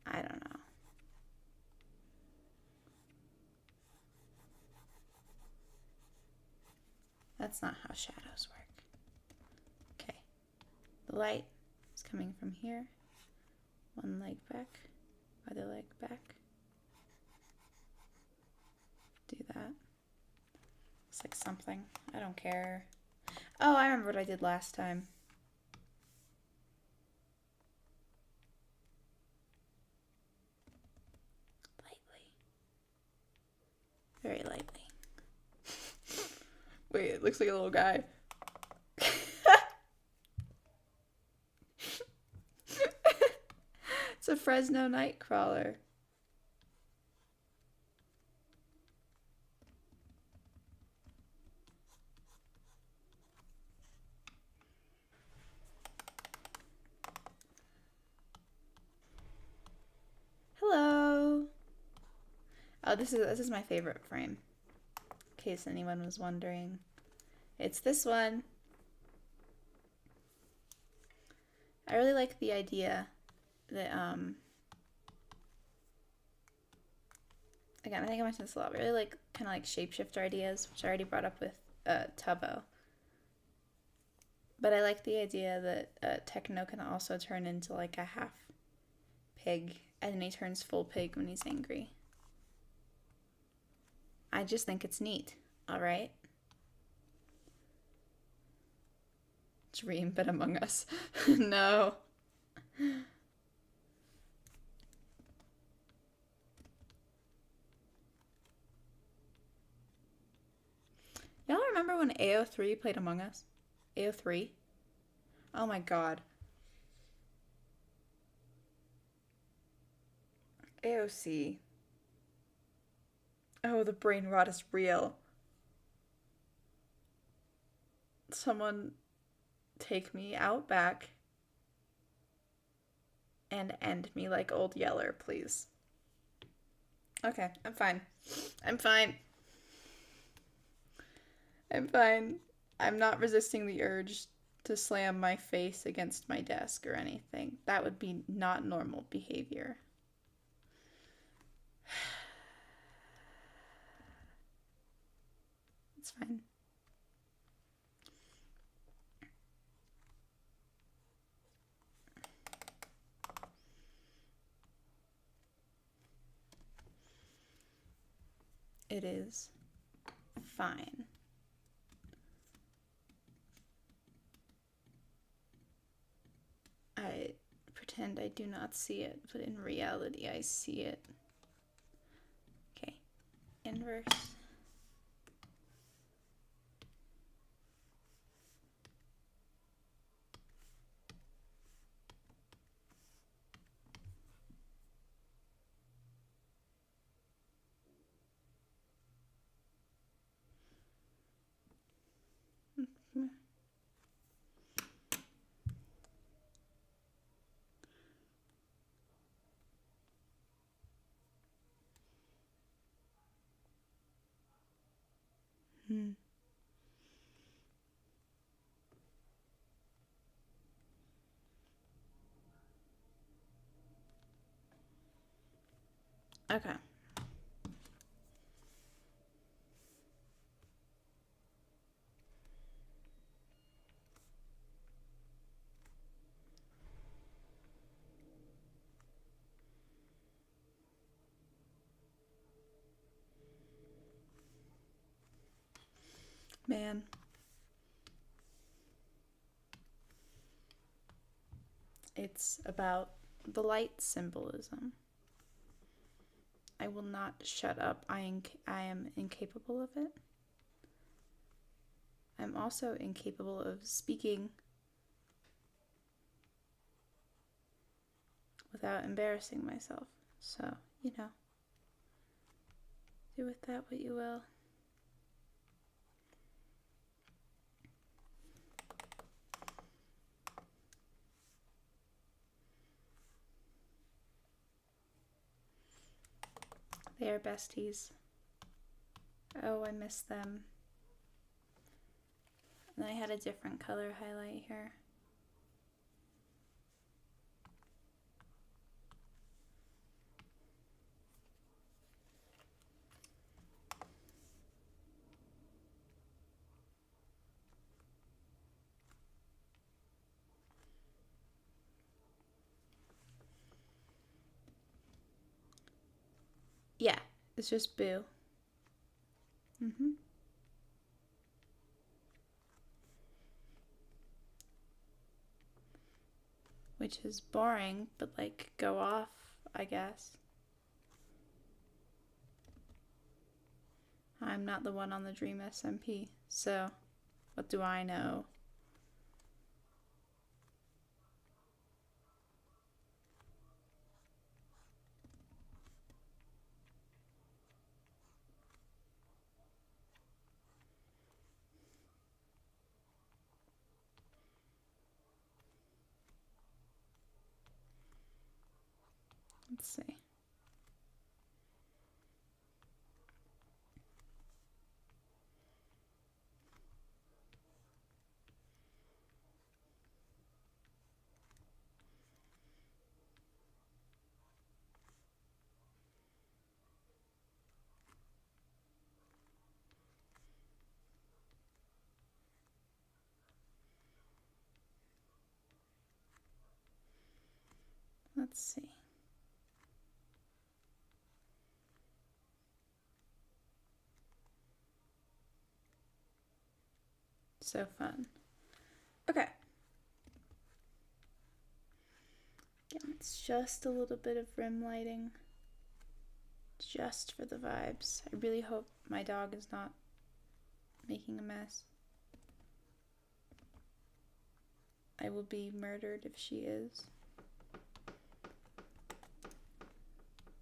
I don't know. That's not how shadows work. Okay. The light is coming from here. One leg back. Other leg back. Do that. Looks like something. I don't care. Oh, I remember what I did last time. Lightly. Very lightly. Wait, it looks like a little guy. It's a Fresno Nightcrawler. Hello. Oh, this is my favorite frame. In case anyone was wondering. It's this one. I really like the idea that again, I think I mentioned this a lot. I really like kind of like shapeshifter ideas, which I already brought up with Tubbo. But I like the idea that Techno can also turn into like a half pig, and then he turns full pig when he's angry. I just think it's neat, alright? Dream, but Among Us. No. Y'all remember when AO3 played Among Us? AO3? Oh my god. AOC. Oh, the brain rot is real. Someone take me out back and end me like Old Yeller, please. Okay, I'm fine. I'm fine. I'm fine. I'm not resisting the urge to slam my face against my desk or anything. That would be not normal behavior. It's fine. It is fine. I pretend I do not see it, but in reality I see it. Okay, inverse. Okay. Man. It's about the light symbolism. I will not shut up. I am incapable of it. I'm also incapable of speaking without embarrassing myself. So, do with that what you will. They are besties. Oh, I miss them. And I had a different color highlight here. Yeah, it's just Boo. Which is boring, but go off, I guess. I'm not the one on the Dream SMP, so what do I know? Let's see. Let's see. So fun. Okay. Again, it's just a little bit of rim lighting. Just for the vibes. I really hope my dog is not making a mess. I will be murdered if she is.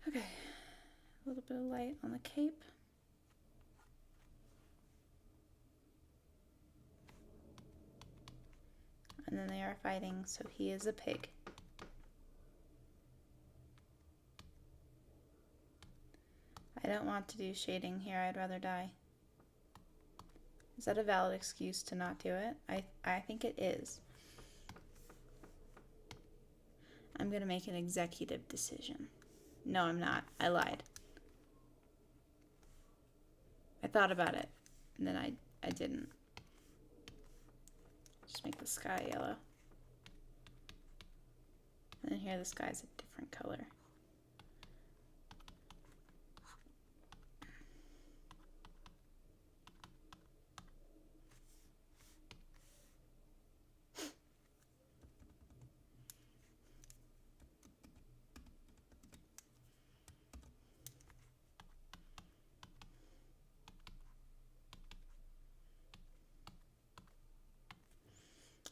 Okay. A little bit of light on the cape. And then they are fighting, so he is a pig. don't want to do shading here. I'd rather die. Is that a valid excuse to not do it? I think it is. I'm going to make an executive decision. No, I'm not. I lied. I thought about it, and then I didn't. Just make the sky yellow. And then here the sky's a different color.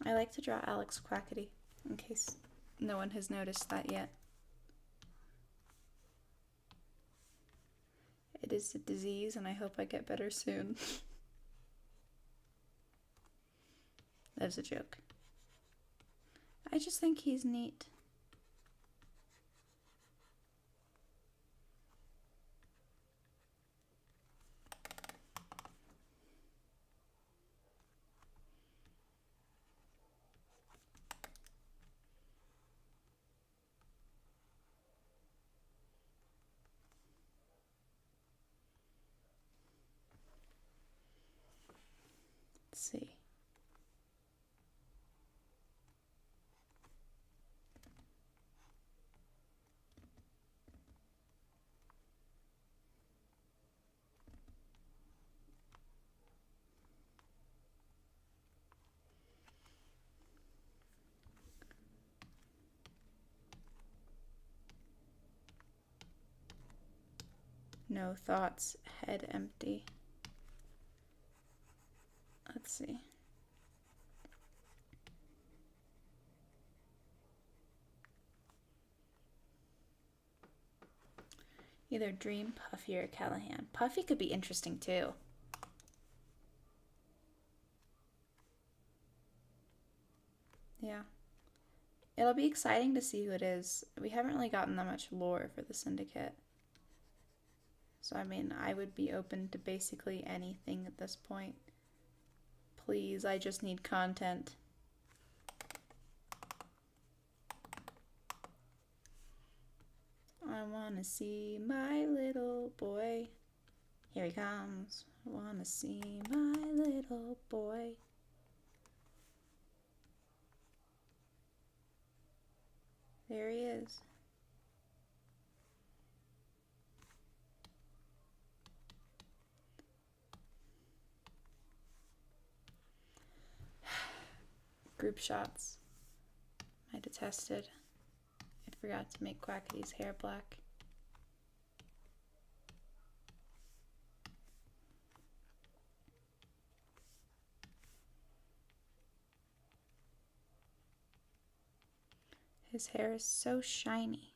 I like to draw Alex Quackity, in case no one has noticed that yet. It is a disease, and I hope I get better soon. That is a joke. I just think he's neat. Let's see. No thoughts, head empty. Let's see. Either Dream, Puffy, or Callahan. Puffy could be interesting too. Yeah. It'll be exciting to see who it is. We haven't really gotten that much lore for the Syndicate. So, I mean, I would be open to basically anything at this point. Please, I just need content. I wanna see my little boy. Here he comes. I wanna see my little boy. There he is. Group shots. I detested. I forgot to make Quackity's hair black. His hair is so shiny.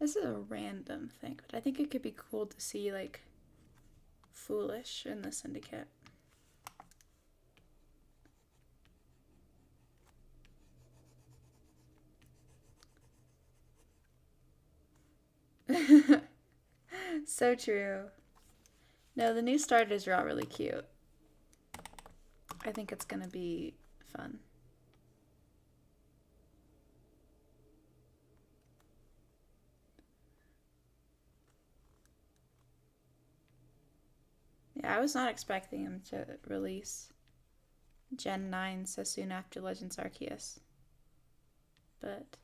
This is a random thing, but I think it could be cool to see, like, Foolish in the Syndicate. So true. No, the new starters are all really cute. I think it's gonna be fun. Yeah, I was not expecting him to release Gen 9 so soon after Legends Arceus. But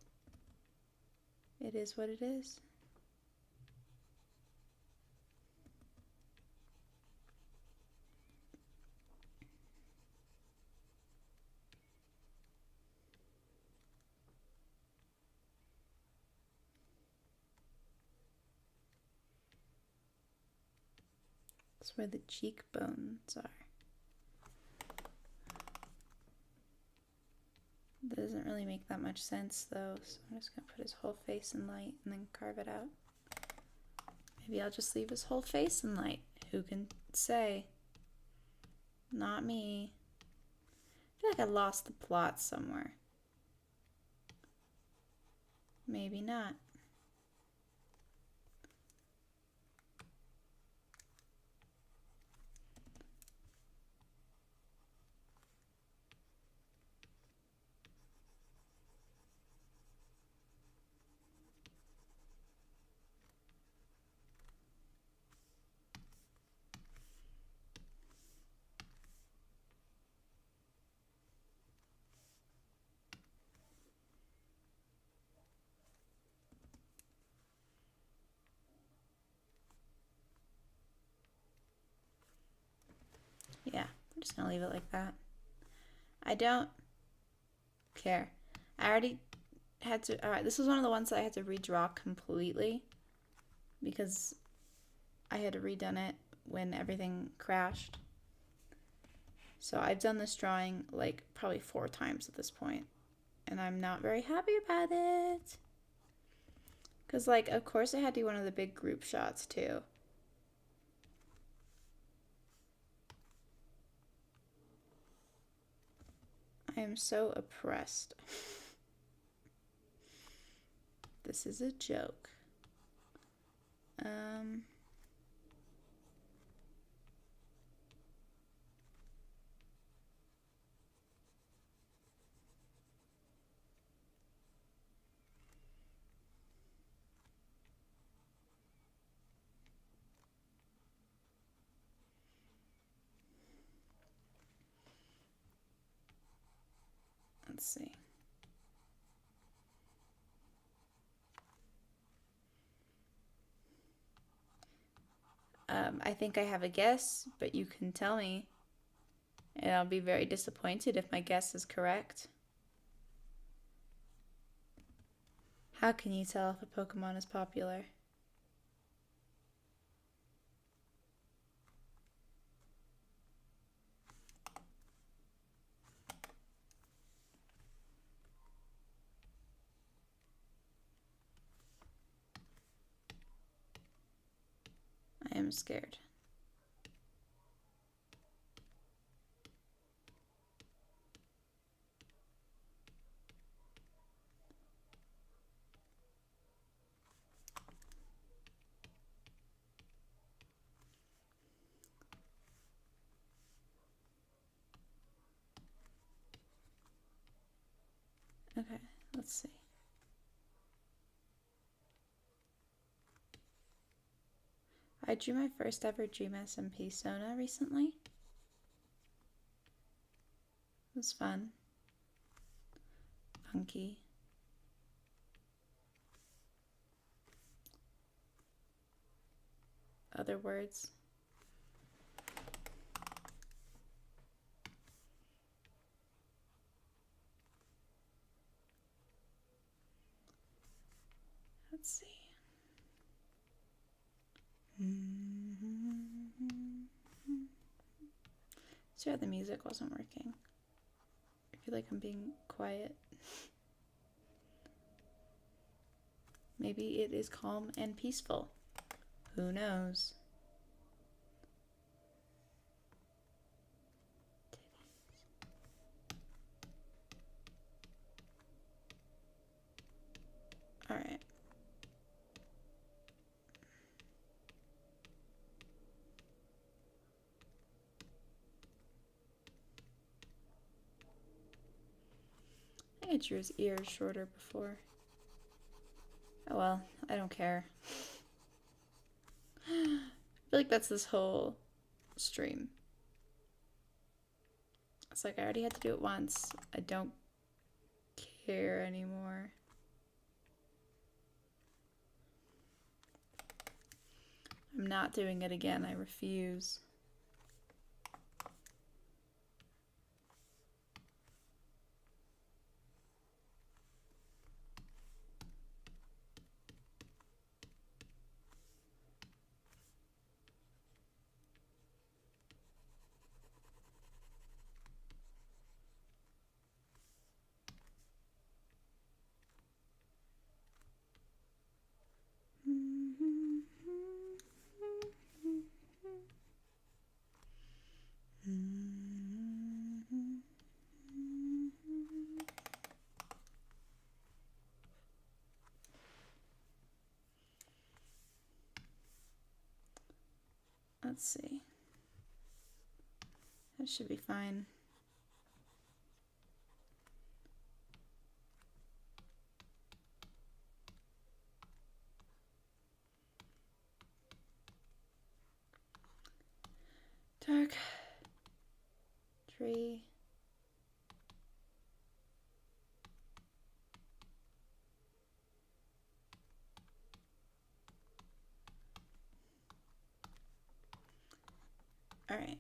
it is what it is. That's where the cheekbones are. That doesn't really make that much sense though, so I'm just gonna put his whole face in light and then carve it out. Maybe I'll just leave his whole face in light. Who can say? Not me. I feel like I lost the plot somewhere. Maybe not. Yeah, I'm just gonna leave it like that. I don't care. I already had to. Alright, this was one of the ones that I had to redraw completely because I had redone it when everything crashed. So I've done this drawing like probably 4 times at this point, and I'm not very happy about it. Because, like, of course I had to do one of the big group shots too. I am so oppressed. This is a joke. Let's see. I think I have a guess, but you can tell me. And I'll be very disappointed if my guess is correct. How can you tell if a Pokemon is popular? I am scared. Okay, let's see. I drew my first ever Dream SMP Sona recently. It was fun. Funky. Other words. Let's see. Sorry, the music wasn't working. I feel like I'm being quiet. Maybe it is calm and peaceful. Who knows? Alright. I think I drew his ears shorter before. Oh well, I don't care. I feel like that's this whole stream. It's like I already had to do it once. I don't care anymore. I'm not doing it again. I refuse. Let's see. That should be fine. Dark tree. All right.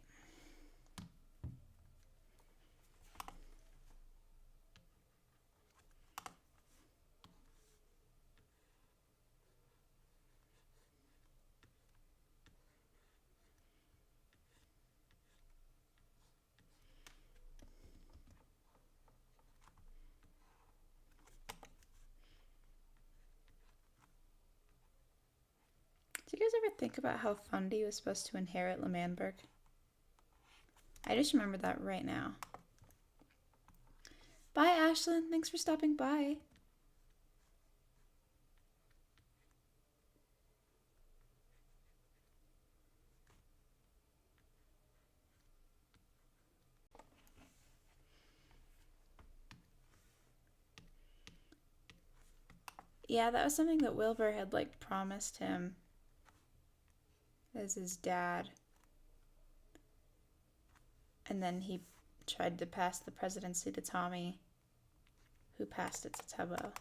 Do you guys ever think about how Fundy was supposed to inherit L'Manberg? I just remembered that right now. Bye, Ashlyn. Thanks for stopping by. Yeah, that was something that Wilbur had, like, promised him as his dad. And then he tried to pass the presidency to Tommy, who passed it to Tubbo.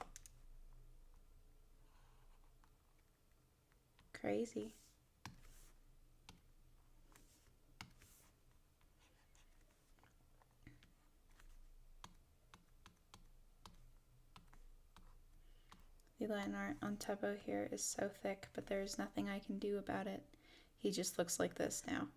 Crazy. The line art on Tubbo here is so thick, but there is nothing I can do about it. He just looks like this now.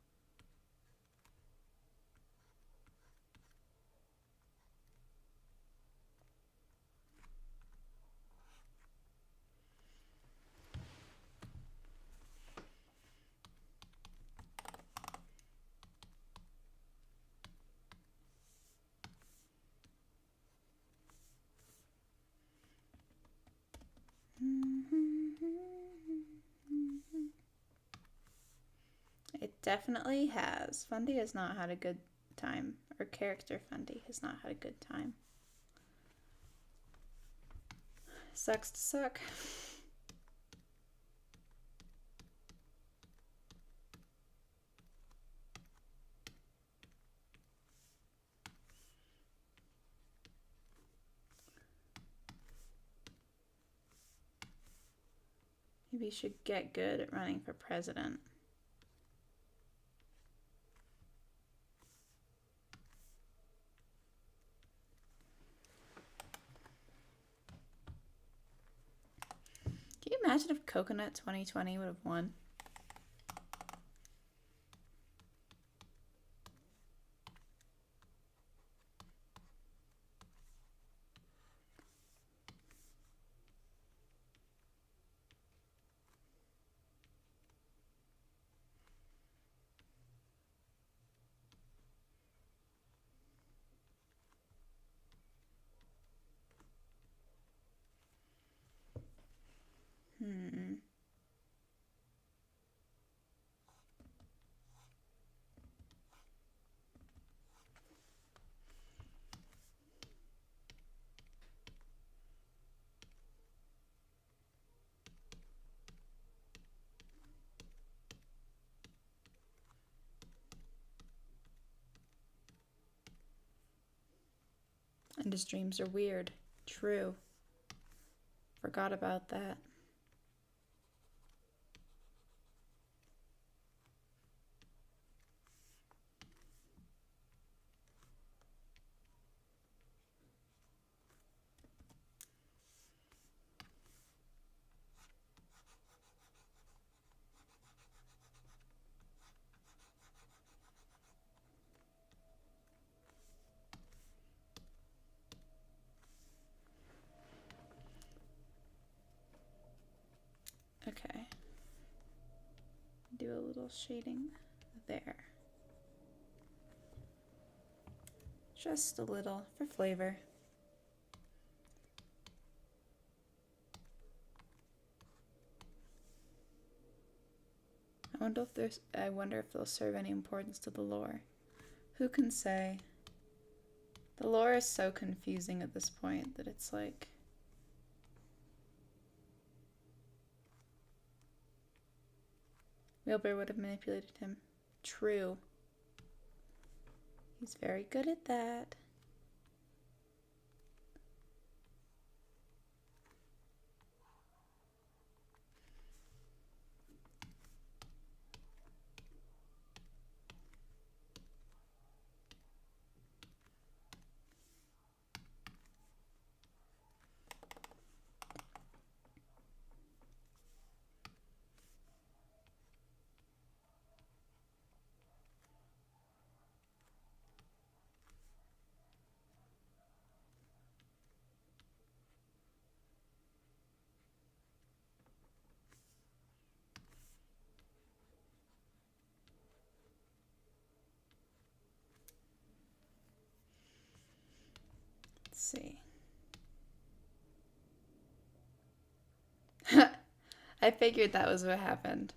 It definitely has. Fundy has not had a good time. Or character Fundy has not had a good time. Sucks to suck. Maybe you should get good at running for president. Can you imagine if Coconut 2020 would have won? And his dreams are weird. True. Forgot about that. Okay. Do a little shading there. Just a little for flavor. I wonder if they'll serve any importance to the lore. Who can say? The lore is so confusing at this point that it's like... Wheelbear would have manipulated him. True. He's very good at that. Let's see. I figured that was what happened.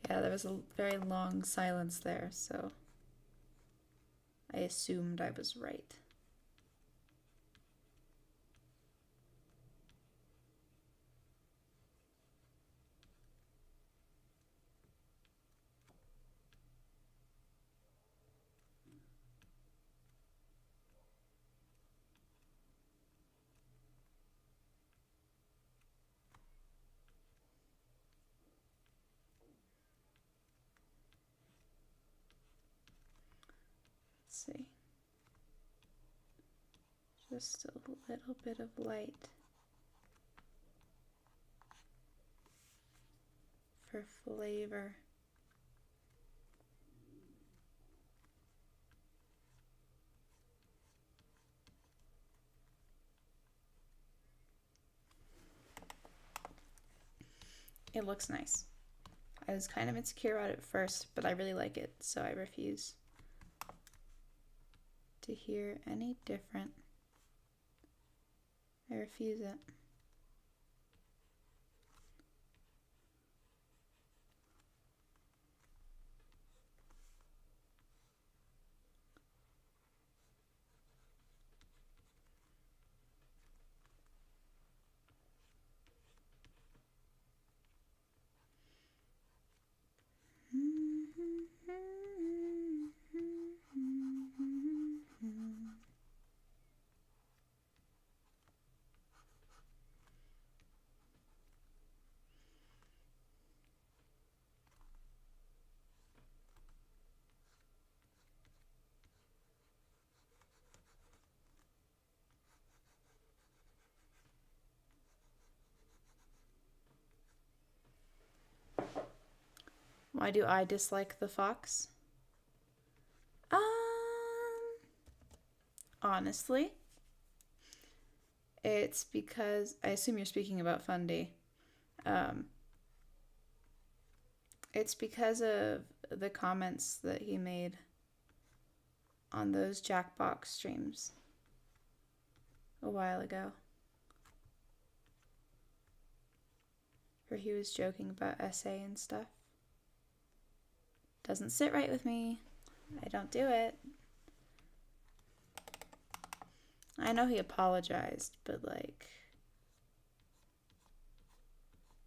Yeah, there was a very long silence there, so I assumed I was right. Let's see. Just a little bit of light for flavor. It looks nice. I was kind of insecure about it at first, but I really like it, so I refuse to hear any different. I refuse it. Why do I dislike the fox? Honestly, it's because I assume you're speaking about Fundy. It's because of the comments that he made on those Jackbox streams a while ago, where he was joking about SA and stuff. Doesn't sit right with me. I don't do it. I know he apologized, but like,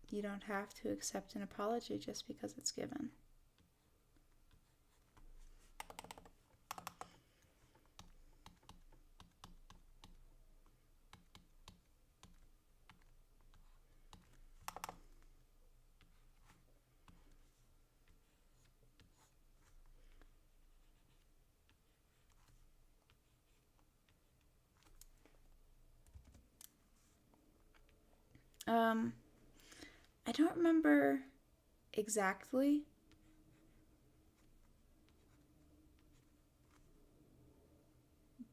you don't have to accept an apology just because it's given. I don't remember exactly,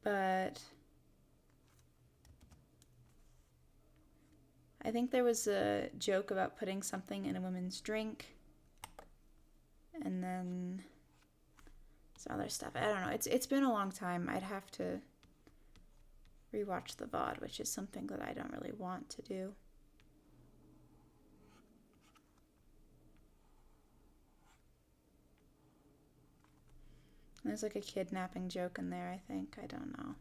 but I think there was a joke about putting something in a woman's drink, and then some other stuff. I don't know. It's been a long time. I'd have to rewatch the VOD, which is something that I don't really want to do. There's like a kidnapping joke in there, I think. I don't know.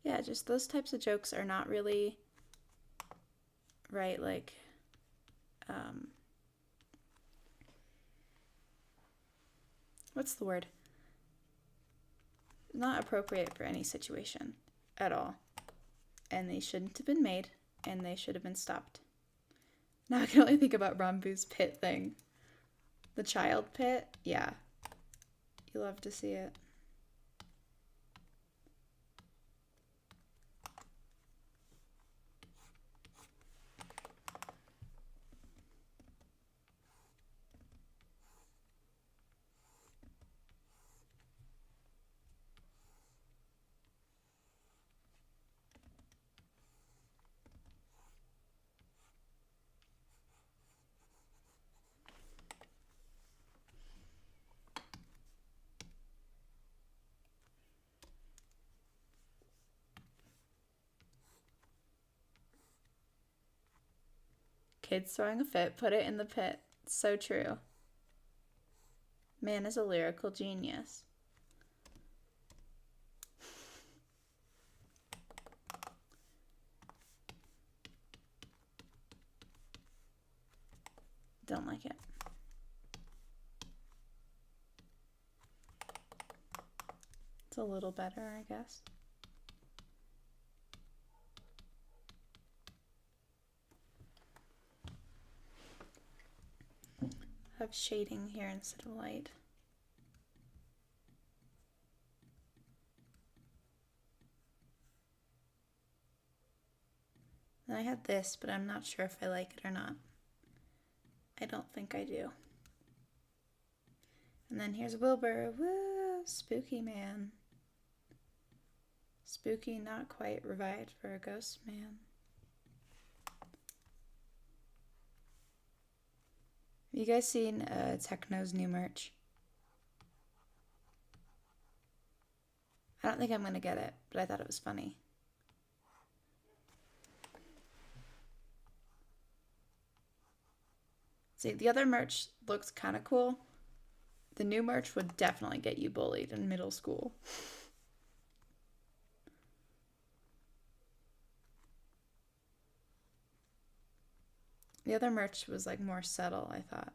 Yeah, just those types of jokes are not really right, like, what's the word? Not appropriate for any situation at all. And they shouldn't have been made, and they should have been stopped. Now I can only think about Rambu's pit thing. The child pit? Yeah. You love to see it. Kids throwing a fit, put it in the pit. So true. Man is a lyrical genius. Don't like it. It's a little better, I guess. Have shading here instead of light. And I had this, but I'm not sure if I like it or not. I don't think I do. And then here's Wilbur. Woo! Spooky man. Spooky, not quite revived for a ghost man. Have you guys seen Techno's new merch? I don't think I'm going to get it, but I thought it was funny. See, the other merch looks kind of cool. The new merch would definitely get you bullied in middle school. The other merch was like more subtle, I thought.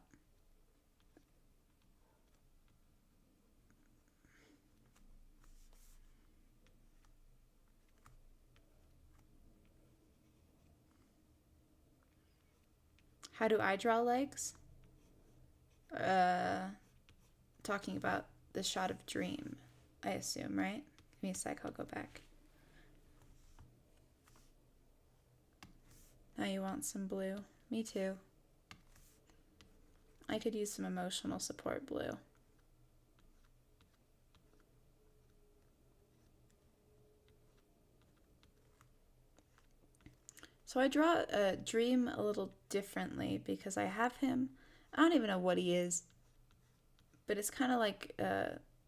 How do I draw legs? Talking about the shot of Dream, I assume, right? Give me a sec, I'll go back. Now you want some blue. Me too. I could use some emotional support blue. So I draw Dream a little differently because I have him. I don't even know what he is, but it's kind of like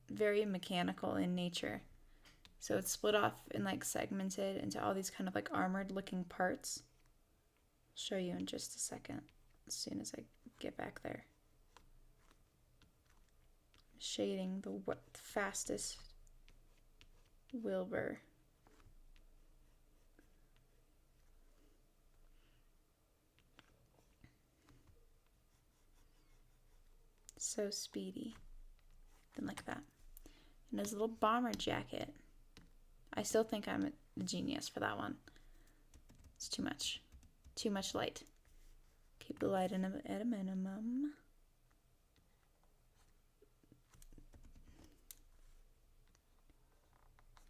very mechanical in nature. So it's split off and like segmented into all these kind of like armored looking parts. I'll show you in just a second, as soon as I get back there. Shading the fastest Wilbur. So speedy. Then like that. And his little bomber jacket. I still think I'm a genius for that one. It's too much. Too much light. Keep the light at a minimum.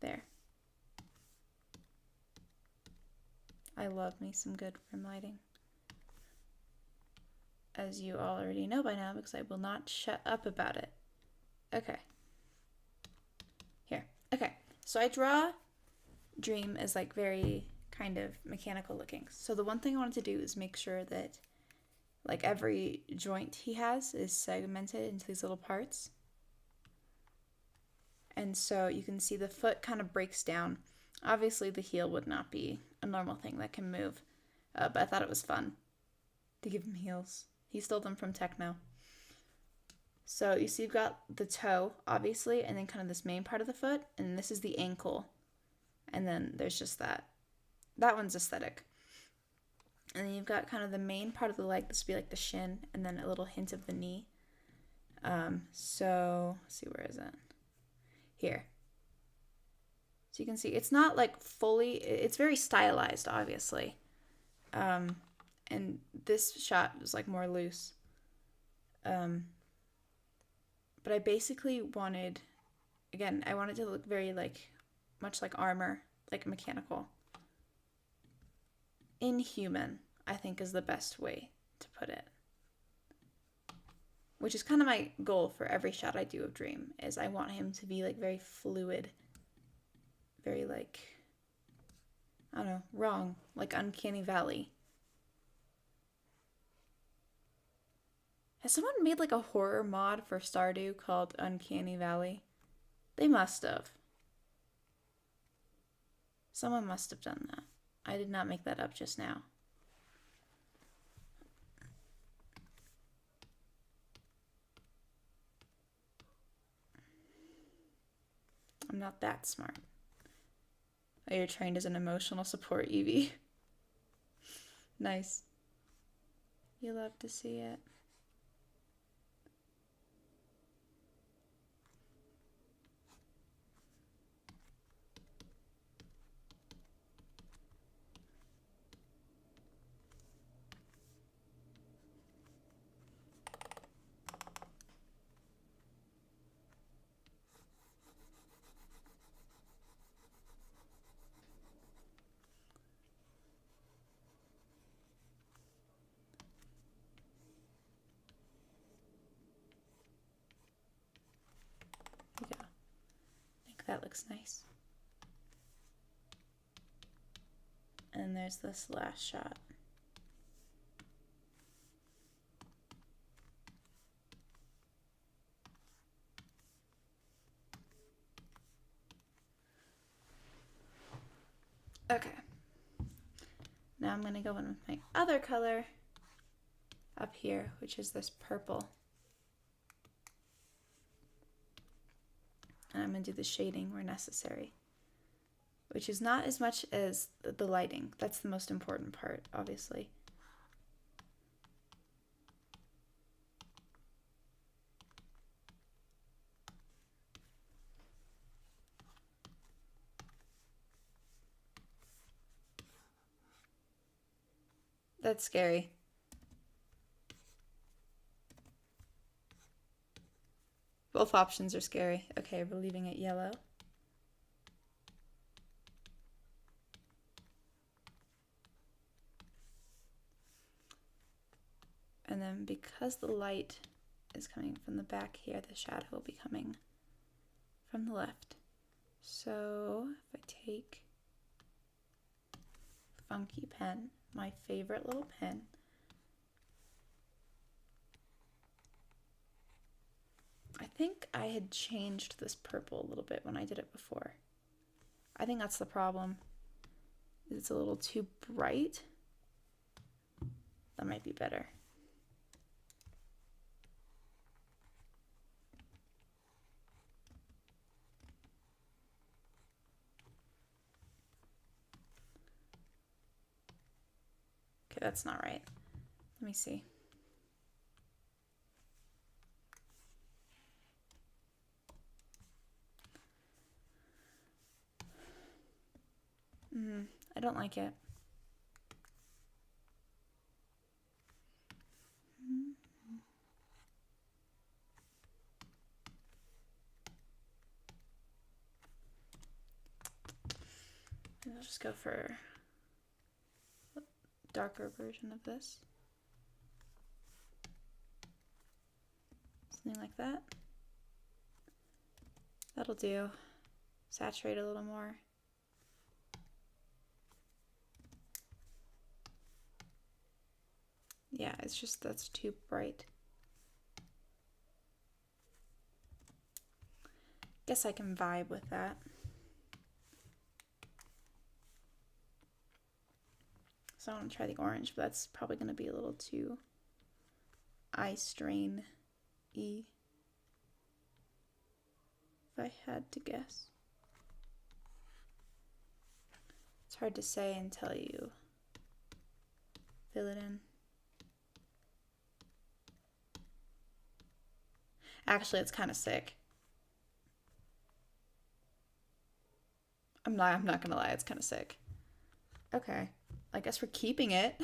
There. I love me some good room lighting. As you already know by now, because I will not shut up about it. Okay. Here. Okay. So I draw Dream as like very kind of mechanical looking. So the one thing I wanted to do is make sure that like every joint he has is segmented into these little parts. And so you can see the foot kind of breaks down. Obviously the heel would not be a normal thing that can move, but I thought it was fun to give him heels. He stole them from Techno. So you see you've got the toe, obviously, and then kind of this main part of the foot, and this is the ankle. And then there's just that. That one's aesthetic. And then you've got kind of the main part of the leg. This would be like the shin, and then a little hint of the knee. So, let's see, where is it? Here. So you can see it's not like fully, it's very stylized, obviously. And this shot was like more loose. But I basically wanted, again, I wanted to look very like, much like armor, like mechanical. Inhuman, I think, is the best way to put it. Which is kind of my goal for every shot I do of Dream, is I want him to be like very fluid, very like, I don't know, wrong, like Uncanny Valley. Has someone made like a horror mod for Stardew called Uncanny Valley? They must have. Someone must have done that. I did not make that up just now. I'm not that smart. Oh, you're trained as an emotional support, Evie. Nice. You love to see it. There you go. I think that looks nice. And there's this last shot. Okay. Now I'm going to go in with my other color up here, which is this purple. And I'm going to do the shading where necessary, which is not as much as the lighting. That's the most important part, obviously. That's scary. Both options are scary. Okay, we're leaving it yellow. And then because the light is coming from the back here, the shadow will be coming from the left. So if I take Funky Pen, my favorite little pen, I think I had changed this purple a little bit when I did it before. I think that's the problem. It's a little too bright. That might be better. Okay, that's not right. Let me see. I don't like it. I'll just go for a darker version of this. Something like that. That'll do. Saturate a little more. Yeah, it's just that's too bright. Guess I can vibe with that. So I want to try the orange, but that's probably going to be a little too eye strain-y, if I had to guess. It's hard to say until you fill it in. Actually, it's kind of sick. I'm not gonna lie, it's kind of sick. Okay, I guess we're keeping it.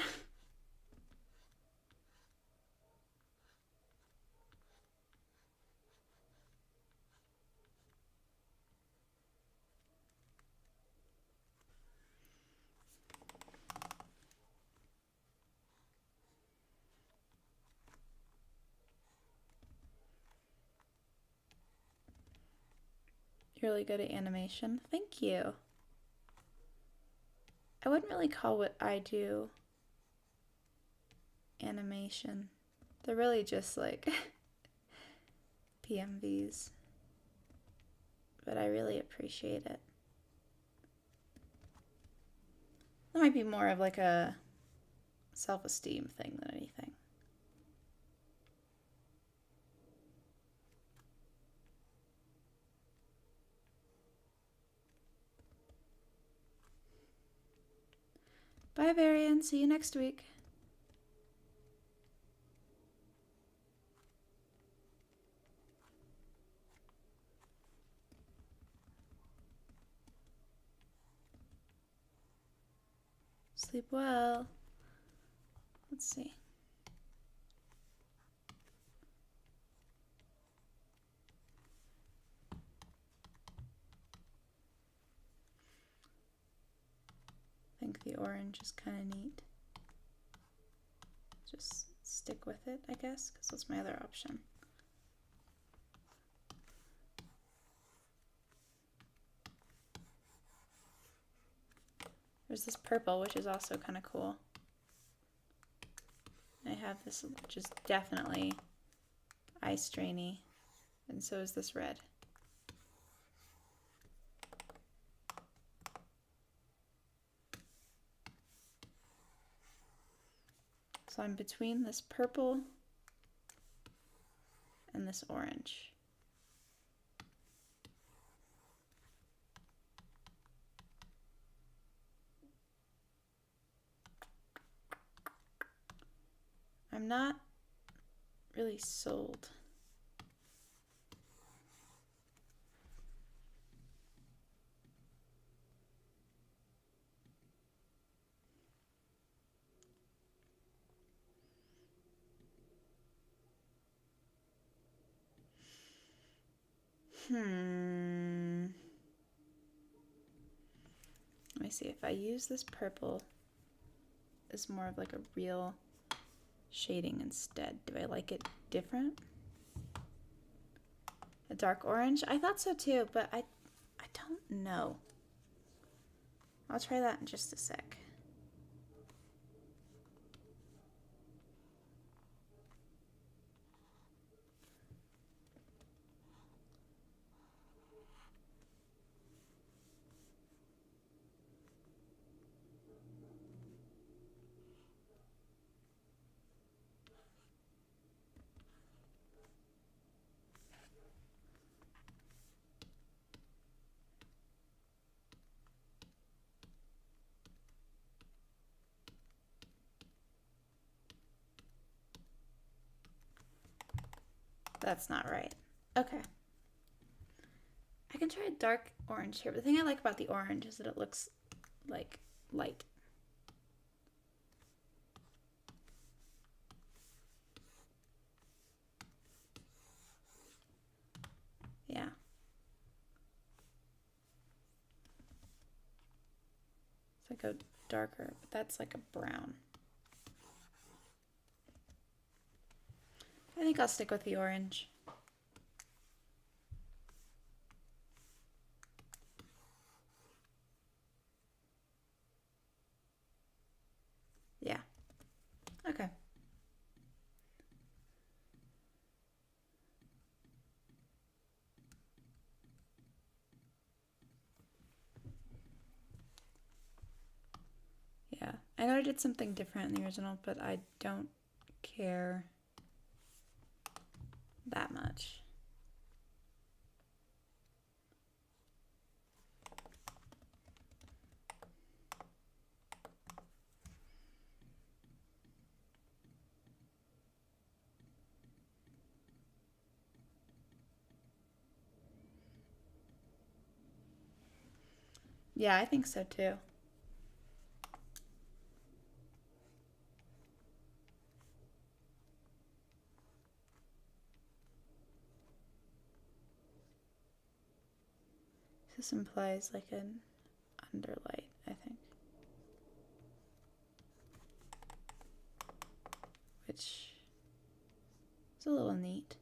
You're really good at animation. Thank you. I wouldn't really call what I do animation. They're really just like PMVs. But I really appreciate it. That might be more of like a self-esteem thing than anything. Bye, Varian. See you next week. Sleep well. Let's see. I think the orange is kind of neat. Just stick with it, I guess, because that's my other option. There's this purple, which is also kind of cool. I have this, which is definitely eye strainy, and so is this red. So I'm between this purple and this orange. I'm not really sold. Let me see if I use this purple as more of like a real shading instead. Do I like it different? A dark orange? I thought so too, but I don't know. I'll try that in just a sec. That's not right. Okay. I can try a dark orange here, but the thing I like about the orange is that it looks like light. Yeah. So I go darker, but that's like a brown. I think I'll stick with the orange. I know I did something different in the original, but I don't care that much. Yeah, I think so too. This implies like an underlight, I think. Which is a little neat.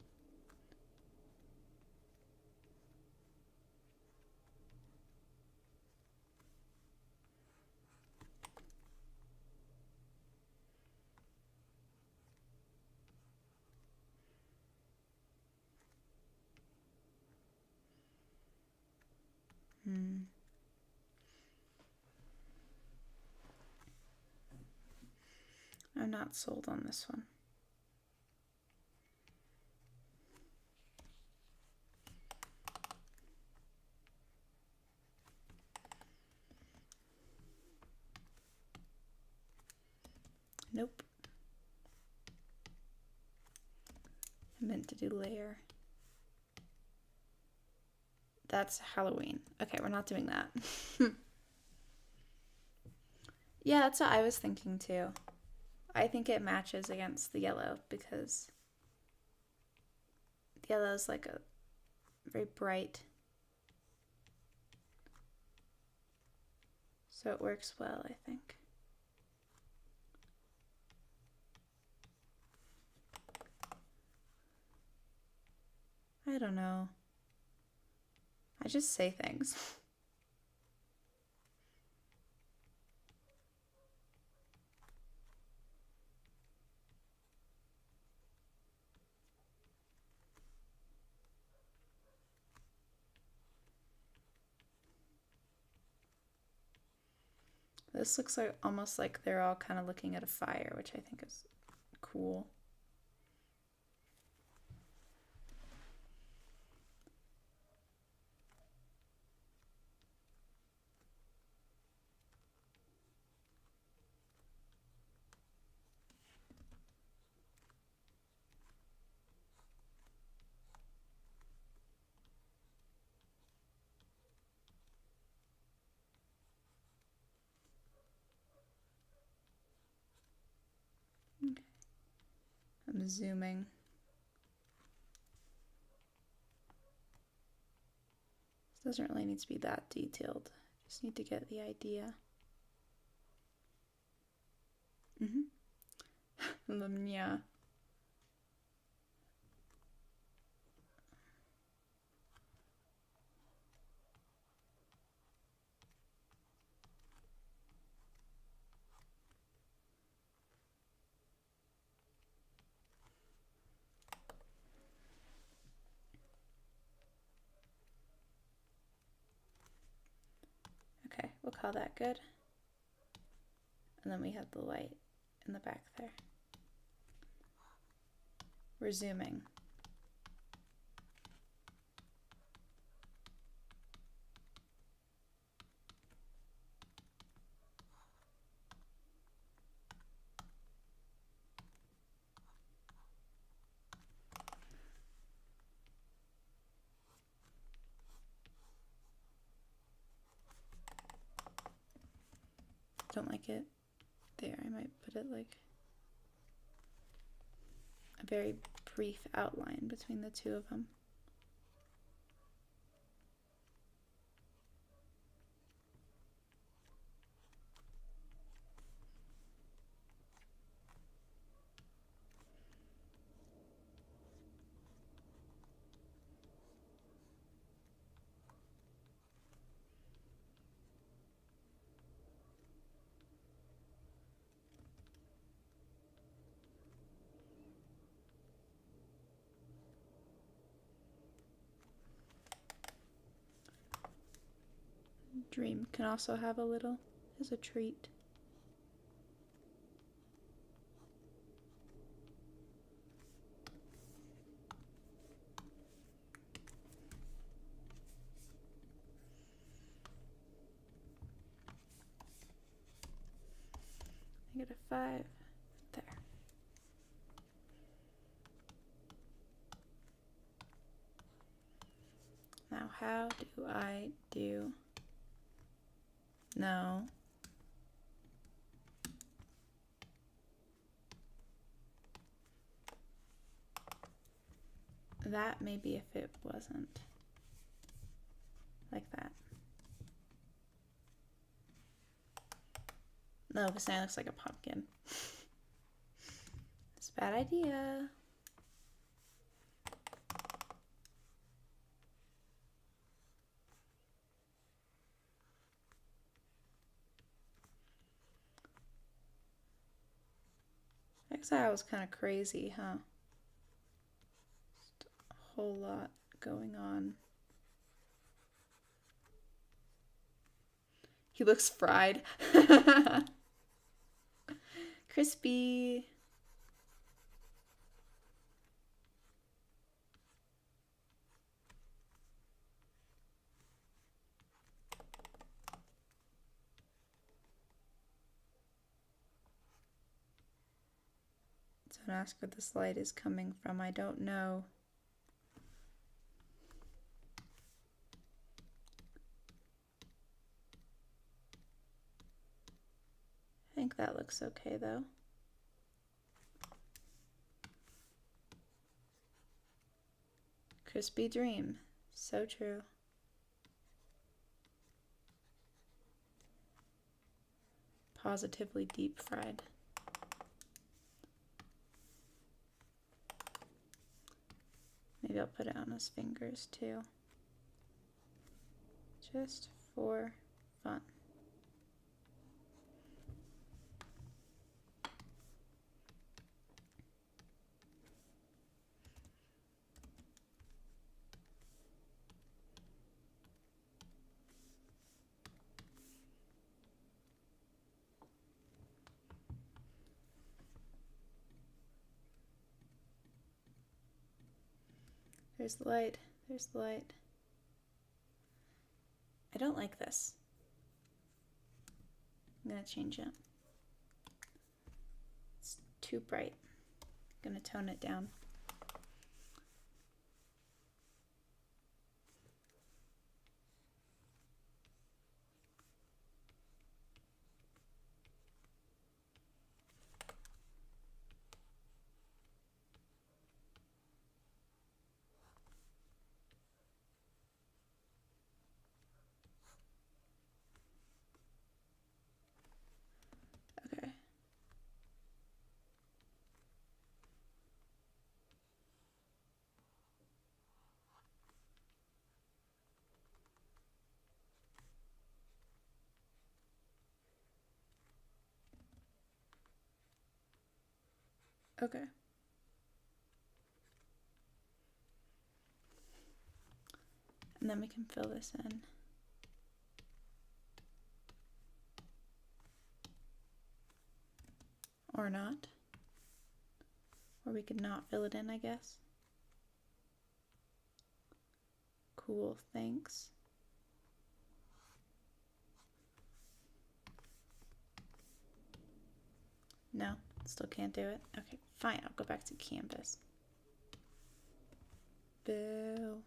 I'm not sold on this one. Nope. I meant to do layer. That's Halloween. Okay, we're not doing that. Yeah, that's what I was thinking too. I think it matches against the yellow because the yellow is like a very bright. So it works well, I think. I don't know. I just say things. This looks like almost like they're all kind of looking at a fire, which I think is cool. Okay. I'm zooming. This doesn't really need to be that detailed. Just need to get the idea. Yeah. Okay, we'll call that good. And then we have the light in the back there. We're zooming. Don't like it there. I might put it like a very brief outline between the two of them. Dream can also have a little as a treat. -5. There. Now how do I do? No. That maybe if it wasn't like that. No, because now it looks like a pumpkin. It's a bad idea. Exile was kind of crazy, huh? Just a whole lot going on. He looks fried. Crispy. Don't ask where this light is coming from. I don't know. I think that looks okay though. Crispy dream. So true. Positively deep fried. Maybe I'll put it on his fingers too. Just for fun. There's the light. There's the light. I don't like this. I'm gonna change it. It's too bright. I'm gonna tone it down. Okay. Okay. And then we can fill this in. Or not. Or we could not fill it in, I guess. Cool, thanks. No, still can't do it. Okay, fine, I'll go back to canvas. Boo.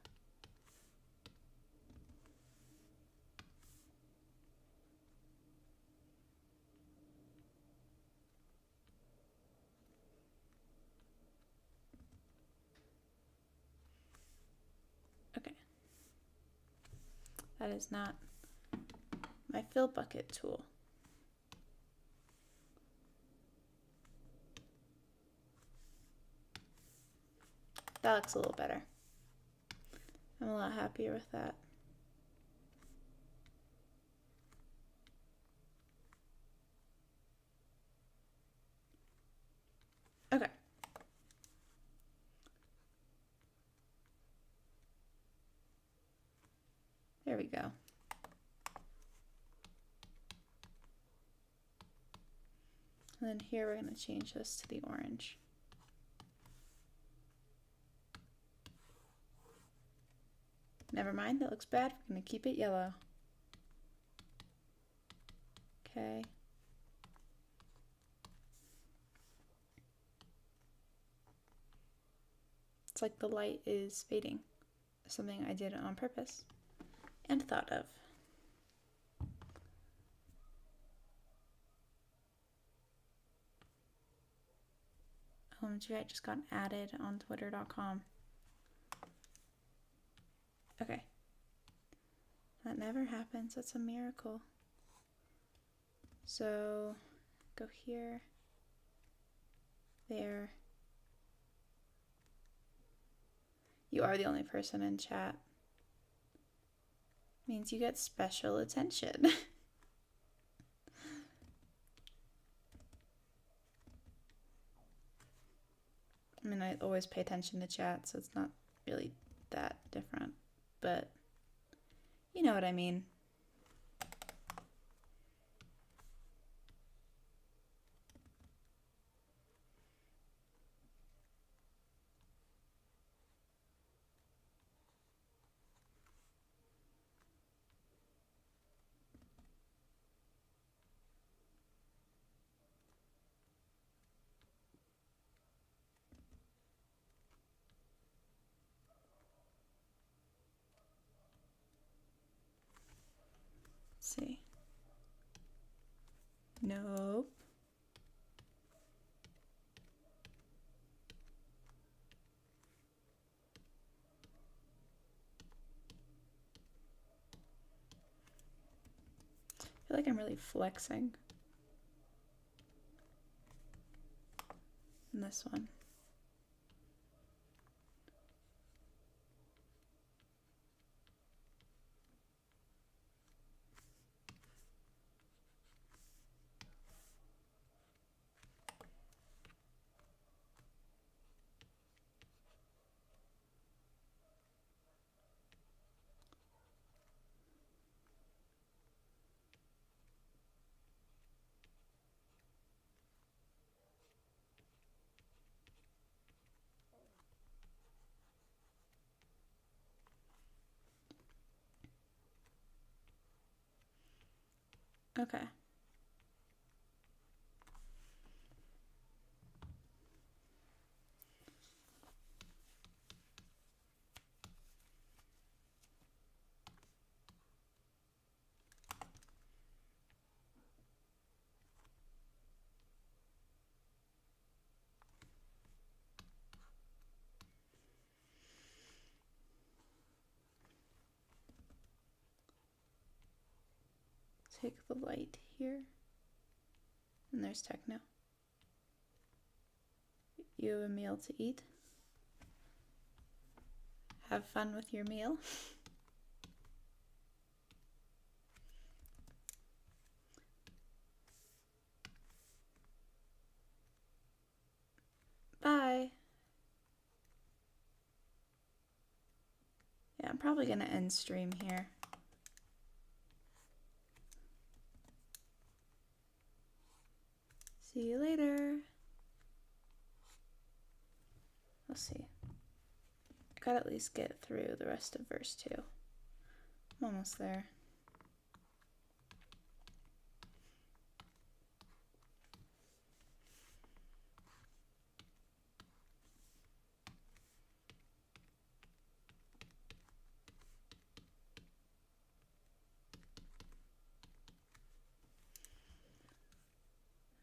Okay. That is not my fill bucket tool. That looks a little better. I'm a lot happier with that. Okay. There we go. And then here we're going to change this to the orange. Never mind, that looks bad. We're going to keep it yellow. Okay. It's like the light is fading. Something I did on purpose and thought of. OMG, I just got added on twitter.com. Okay. That never happens. That's a miracle. So, go here, there. You are the only person in chat. Means you get special attention. I mean, I always pay attention to chat, so it's not really that different. But you know what I mean. Let's see. Nope. I feel like I'm really flexing in this one. Okay. Take the light here. And there's techno. You have a meal to eat. Have fun with your meal. Bye. Yeah, I'm probably gonna end stream here. See you later. Let's see. I gotta at least get through the rest of verse 2. I'm almost there.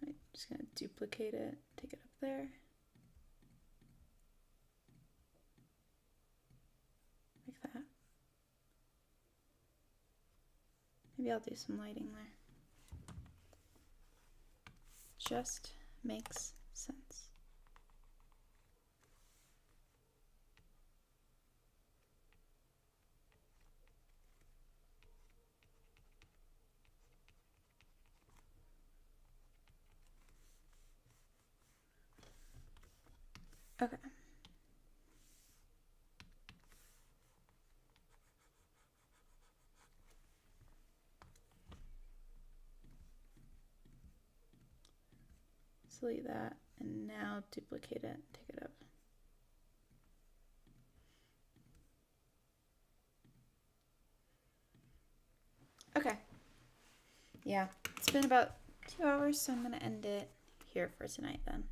I'm just gonna duplicate it, take it up there. Like that. Maybe I'll do some lighting there. Just makes sense. Okay. Delete that, and now duplicate it, take it up. Okay. Yeah, it's been about 2 hours, so I'm gonna end it here for tonight then.